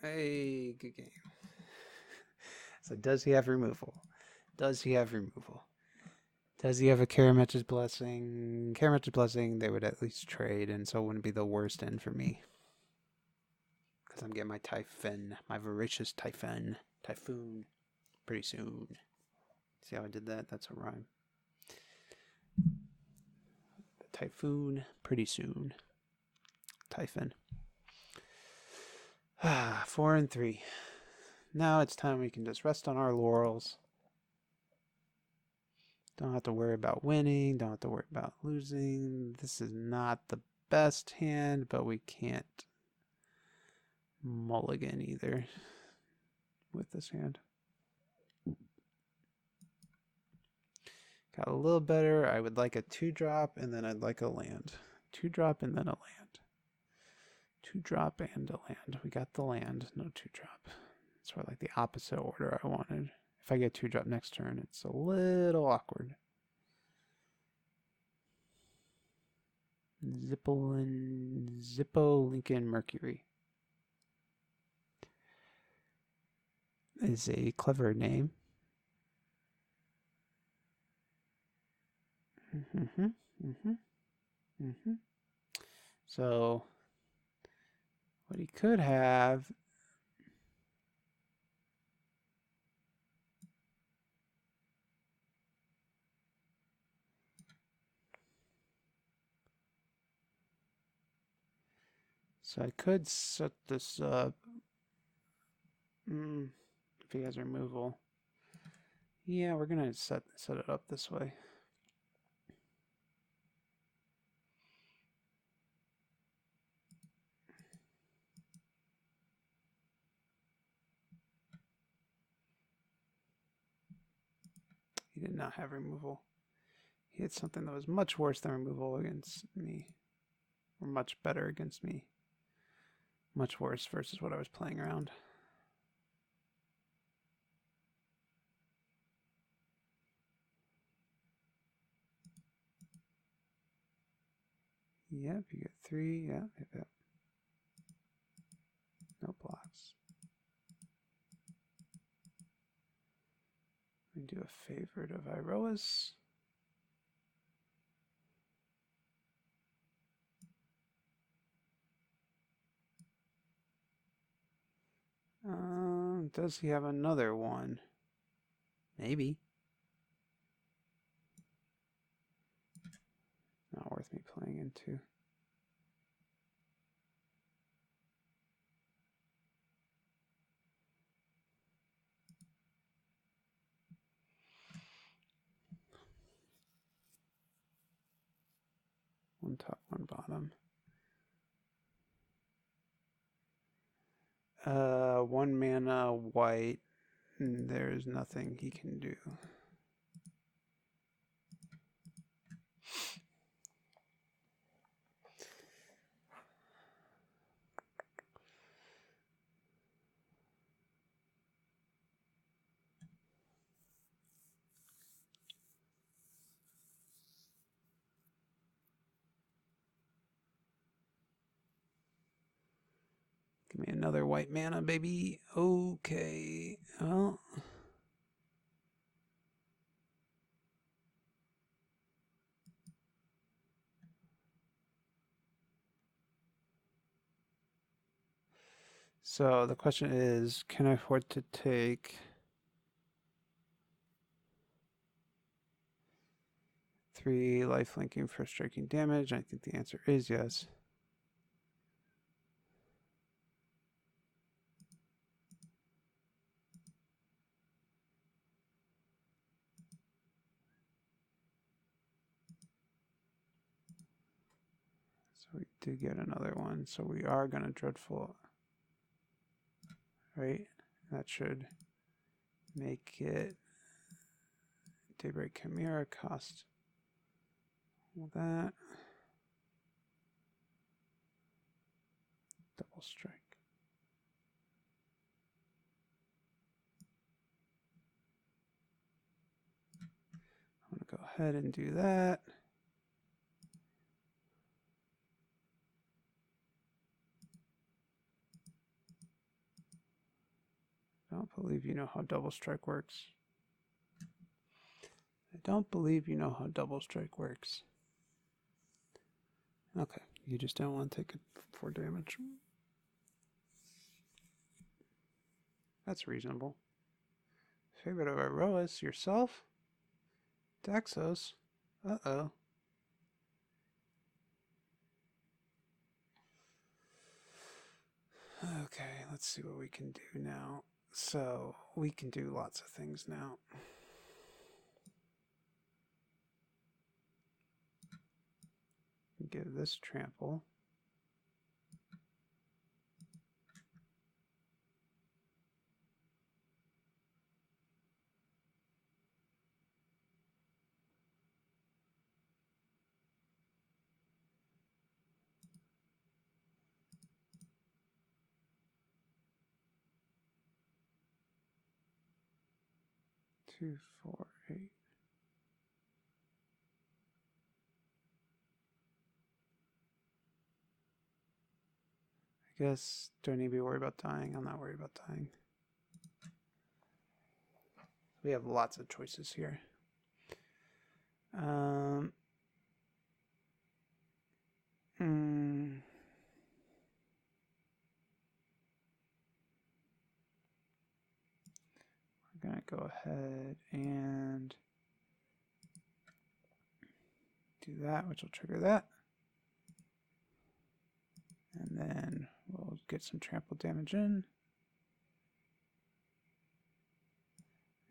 Hey, good game. So does he have removal? Does he have removal? Does he have a Karametra's Blessing? Karametra's Blessing, they would at least trade, and so it wouldn't be the worst end for me. Because I'm getting my Typhon, my Voracious Typhon, Typhoon, pretty soon. See how I did that? That's a rhyme. Typhoon, pretty soon. Typhon. 4 and 3. Now it's time we can just rest on our laurels. Don't have to worry about winning. Don't have to worry about losing. This is not the best hand, but we can't mulligan either with this hand. Got a little better. I would like a 2-drop, and then I'd like a land. 2-drop and then a land. 2-drop and a land. We got the land, no 2-drop. Sort of like the opposite order I wanted. If I get 2-drop next turn, it's a little awkward. Zippo Lincoln Mercury is a clever name. So What he could have... So I could set this up. If he has removal. Yeah, we're gonna set it up this way. He did not have removal. He had something that was much worse than removal against me. Or much better against me. Much worse versus what I was playing around. Yep, you get 3. Yep. No blocks. We do a favorite of Iroas. Does he have another one? Maybe. Not worth me playing into. One top, one bottom. 1 mana white. And there's nothing he can do. Give me another white mana, baby. Okay. Well. So the question is, can I afford to take 3 lifelinking for striking damage? I think the answer is yes. So we do get another one. So we are going to Dreadful. Right? That should make it Daybreak Chimera cost all that. Double strike. I'm going to go ahead and do that. I don't believe you know how double strike works. I don't believe you know how double strike works. Okay, you just don't want to take it 4 damage. That's reasonable. Favorite of Iroas, yourself? Daxos? Uh-oh. Okay, let's see what we can do now. So, we can do lots of things now. Give this trample. Two, 4, 8. I guess, don't need to be worried about dying. I'm not worried about dying. We have lots of choices here. we're going to go ahead and do that, which will trigger that. And then we'll get some trample damage in.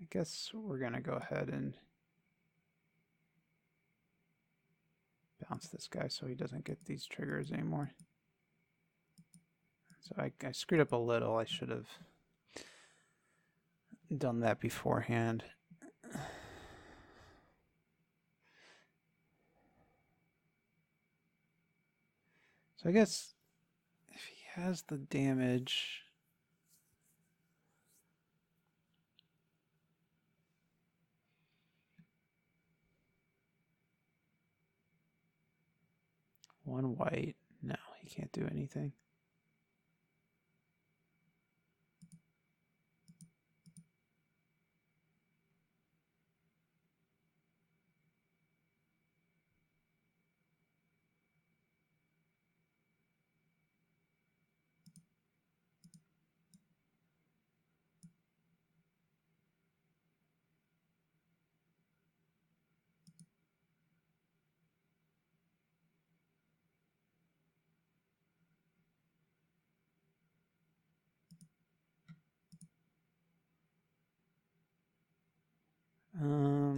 I guess we're going to go ahead and bounce this guy so he doesn't get these triggers anymore. So I screwed up a little. I should have done that beforehand. So I guess if he has the damage, one white, no, he can't do anything.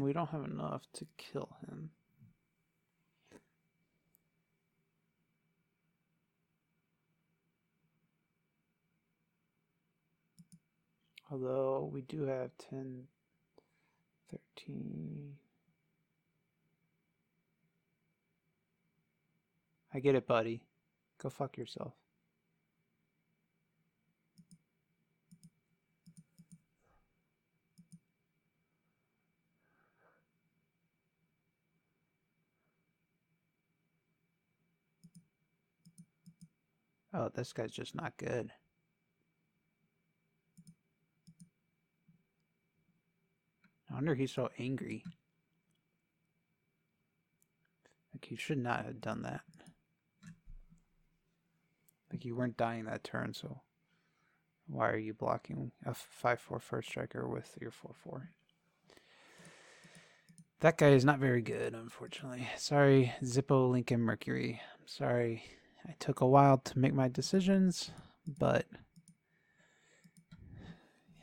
We don't have enough to kill him. Although we do have 10, 13. I get it, buddy. Go fuck yourself. Oh, this guy's just not good. No wonder he's so angry. Like, you should not have done that. Like, you weren't dying that turn, so why are you blocking a 5/4 first striker with your 4/4? That guy is not very good, unfortunately. Sorry, Zippo Lincoln Mercury. I'm sorry. I took a while to make my decisions, but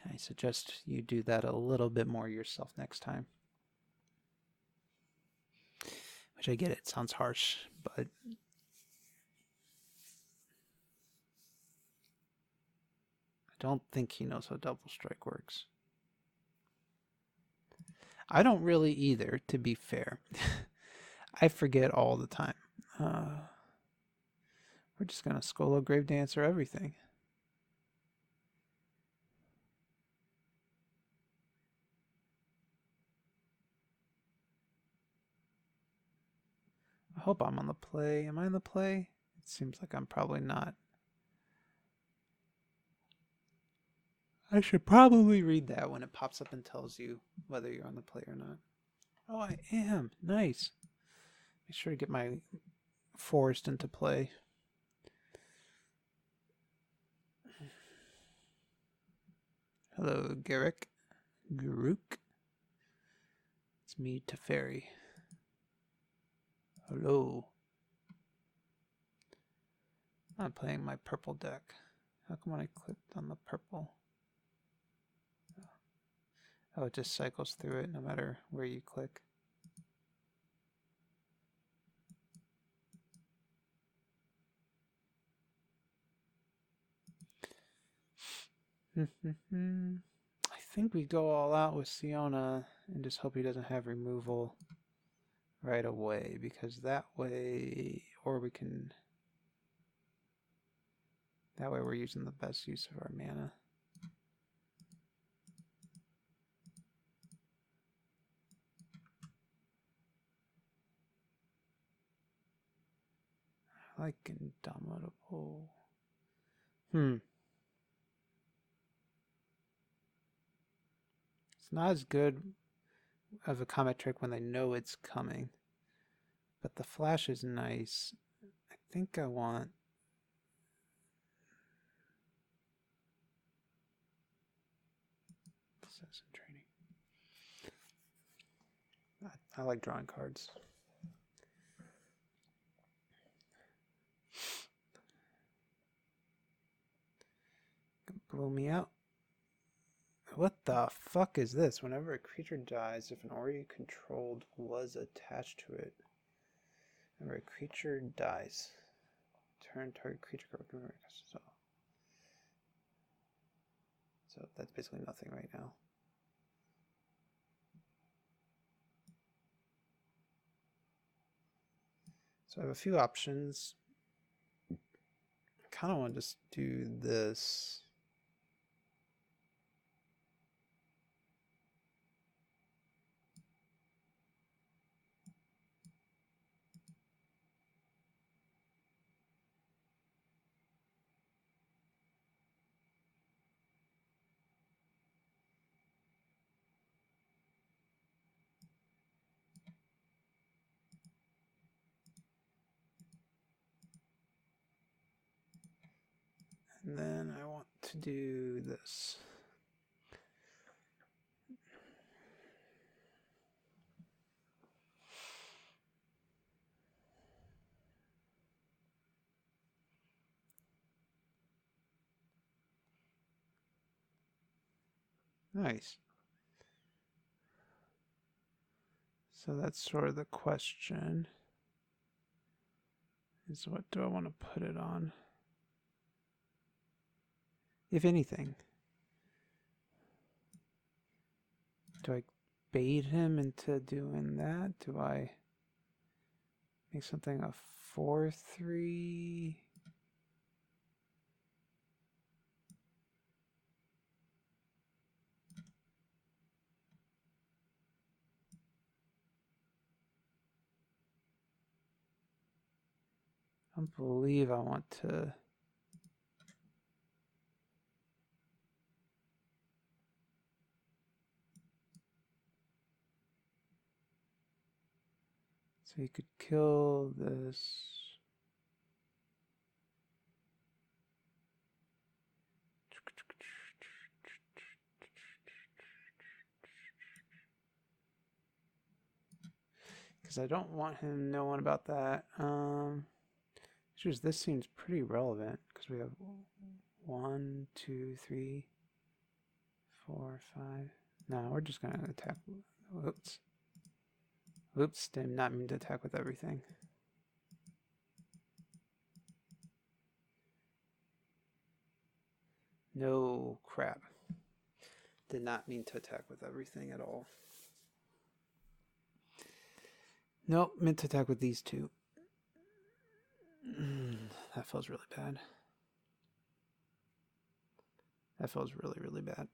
I suggest you do that a little bit more yourself next time. Which I get it, sounds harsh, but I don't think he knows how double strike works. I don't really either, to be fair. I forget all the time. We're just going to Skolo Grave Dancer everything. I hope I'm on the play. Am I on the play? It seems like I'm probably not. I should probably read that when it pops up and tells you whether you're on the play or not. Oh, I am. Nice. Make sure to get my forest into play. Hello, Garrick. Garuk. It's me, Teferi. Hello. I'm playing my purple deck. How come when I clicked on the purple? Oh, it just cycles through it no matter where you click. I think we go all out with Siona and just hope he doesn't have removal right away, because that way, or we can, that way we're using the best use of our mana. I like Indomitable. It's not as good of a combat trick when they know it's coming, but the flash is nice. I think I want Assassin training. I like drawing cards. Blow me out. What the fuck is this? Whenever a creature dies, if an aura you controlled was attached to it. Whenever a creature dies, turn target creature card. So that's basically nothing right now. So I have a few options. I kind of want to just do this. And then I want to do this. Nice. So that's sort of the question. Is what do I want to put it on? If anything. Do I bait him into doing that? Do I make something a 4/3? I don't believe I want to. So you could kill this. Because I don't want him knowing about that. This seems pretty relevant because we have 1, 2, 3, 4, 5. No, we're just gonna attack. Whoops. Whoops, did not mean to attack with everything. No crap. Did not mean to attack with everything at all. Nope, meant to attack with these two. That feels really bad. That feels really, really bad.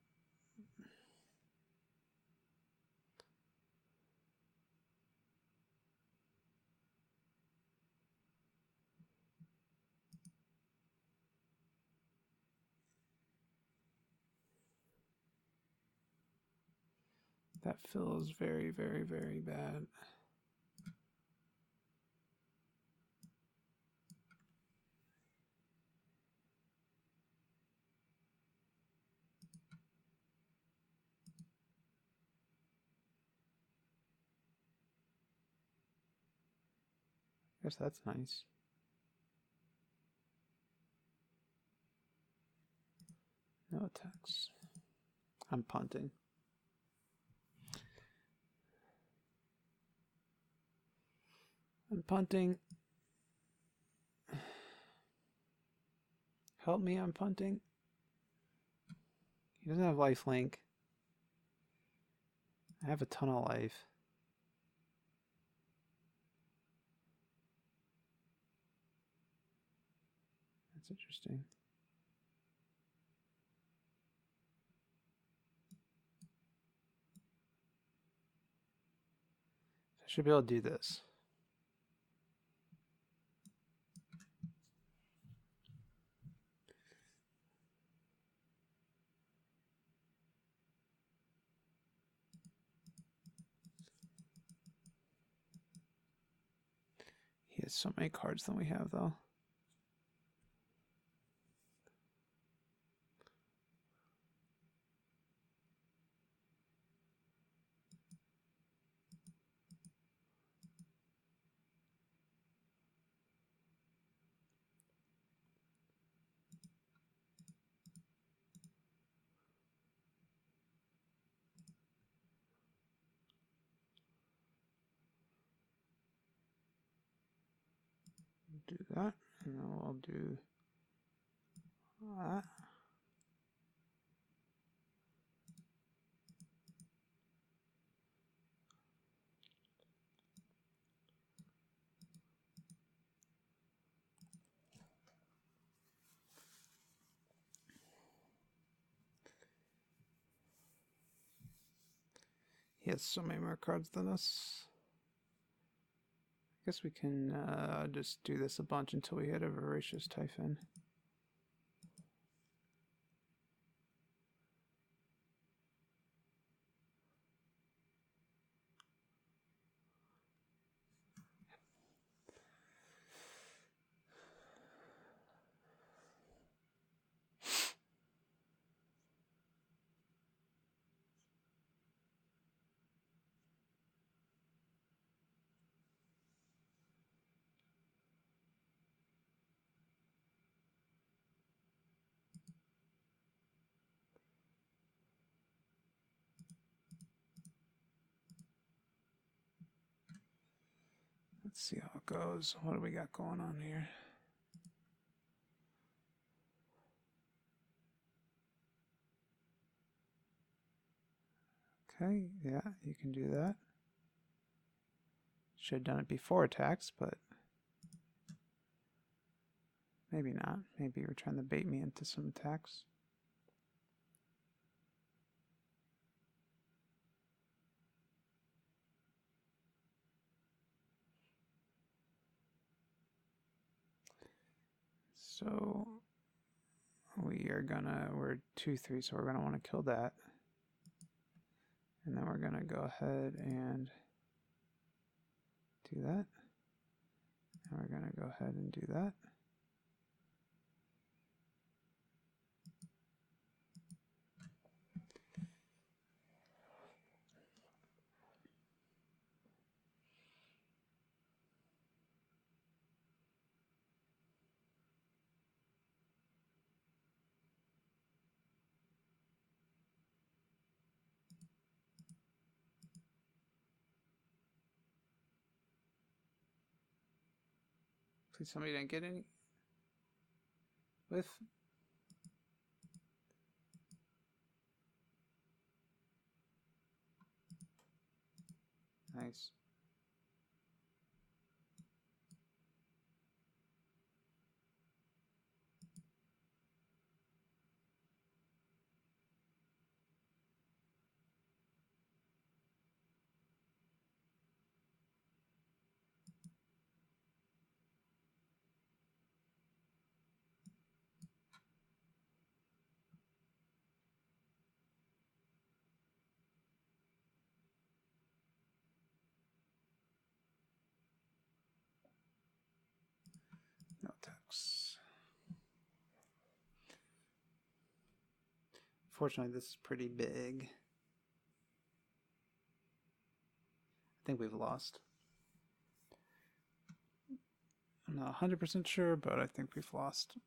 That feels very, very, very bad. Guess that's nice. No attacks. I'm punting. I'm punting. Help me, I'm punting. He doesn't have lifelink. I have a ton of life. That's interesting. I should be able to do this. He has so many cards than we have, though. do that, and then we'll do that. He has so many more cards than us. I guess we can just do this a bunch until we hit a Voracious Typhon. Let's see how it goes. What do we got going on here? Okay, yeah, you can do that. Should have done it before attacks, but maybe not. Maybe you were trying to bait me into some attacks. So we're 2/3, so we're gonna want to kill that. And then we're gonna go ahead and do that. And we're gonna go ahead and do that. Please somebody didn't get any with. Nice. No attacks. Fortunately, this is pretty big. I think we've lost. I'm not 100% sure, but I think we've lost.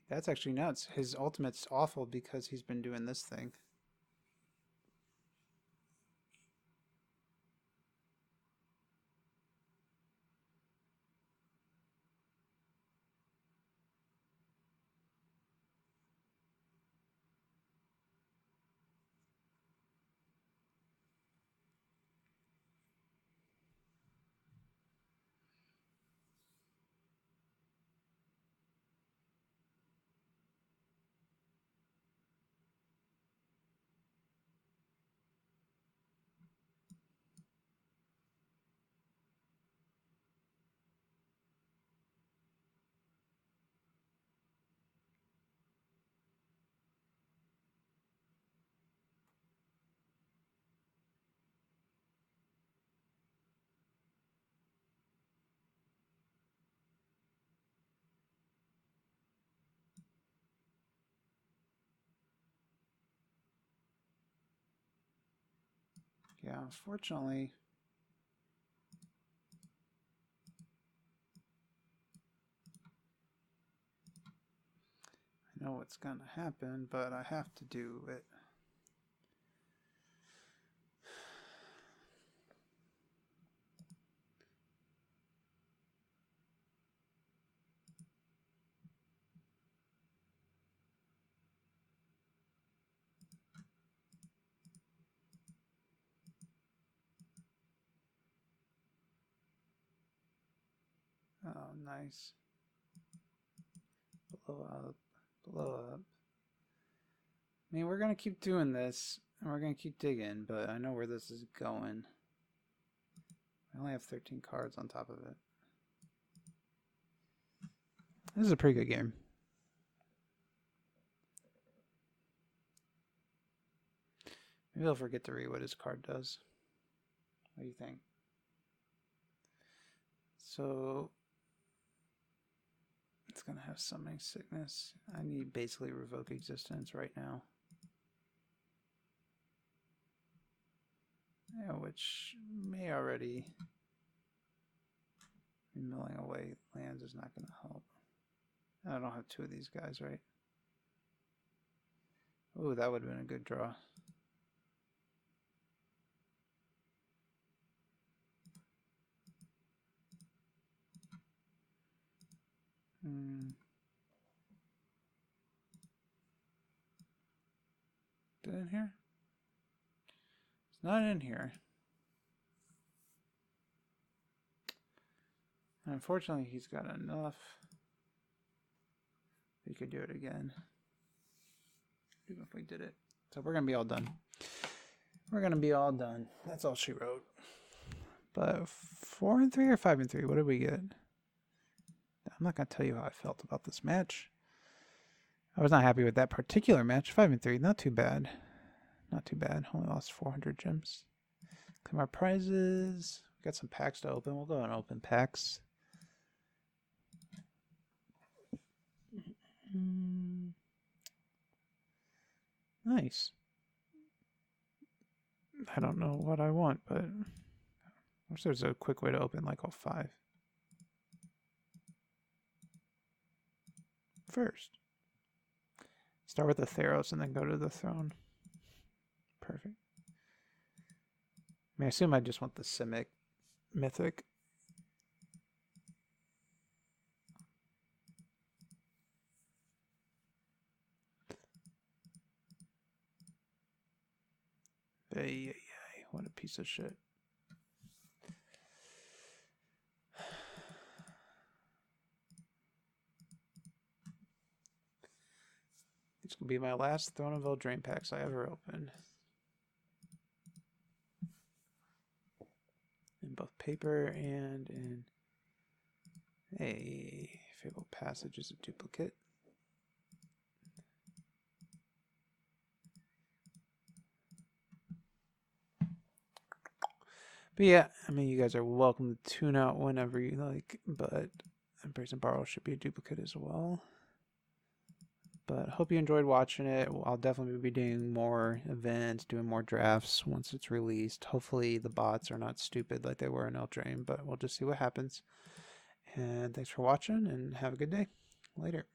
That's actually nuts. His ultimate's awful because he's been doing this thing. Yeah, unfortunately, I know what's going to happen, but I have to do it. Oh, nice. Blow up. Blow up. I mean, we're going to keep doing this, and we're going to keep digging, but I know where this is going. I only have 13 cards on top of it. This is a pretty good game. Maybe I'll forget to read what his card does. What do you think? So, it's going to have Summoning Sickness. I need basically Revoke Existence right now. Yeah, which may already be milling away. Lands is not going to help. I don't have two of these guys, right? Oh, that would have been a good draw. Is it in here? It's not in here. Unfortunately, he's got enough. He could do it again. Even if we did it. So we're going to be all done. We're going to be all done. That's all she wrote. But 4 and 3 or 5 and 3? What did we get? I'm not going to tell you how I felt about this match. I was not happy with that particular match. 5 and 3, not too bad. Not too bad. Only lost 400 gems. Claim our prizes. We got some packs to open. We'll go and open packs. Nice. I don't know what I want, but I wish there's a quick way to open like all 5. First, start with the Theros and then go to the throne. Perfect. I mean, I assume I just want the Simic Mythic. Ay, what a piece of shit. It's going to be my last Throne of Eldraine packs I ever opened. In both paper and in a Fabled Passage is a duplicate. But yeah, I mean, you guys are welcome to tune out whenever you like, but Embrace and Borrow should be a duplicate as well. But hope you enjoyed watching it. I'll definitely be doing more events, doing more drafts once it's released. Hopefully the bots are not stupid like they were in Eldraine, but we'll just see what happens. And thanks for watching, and have a good day. Later.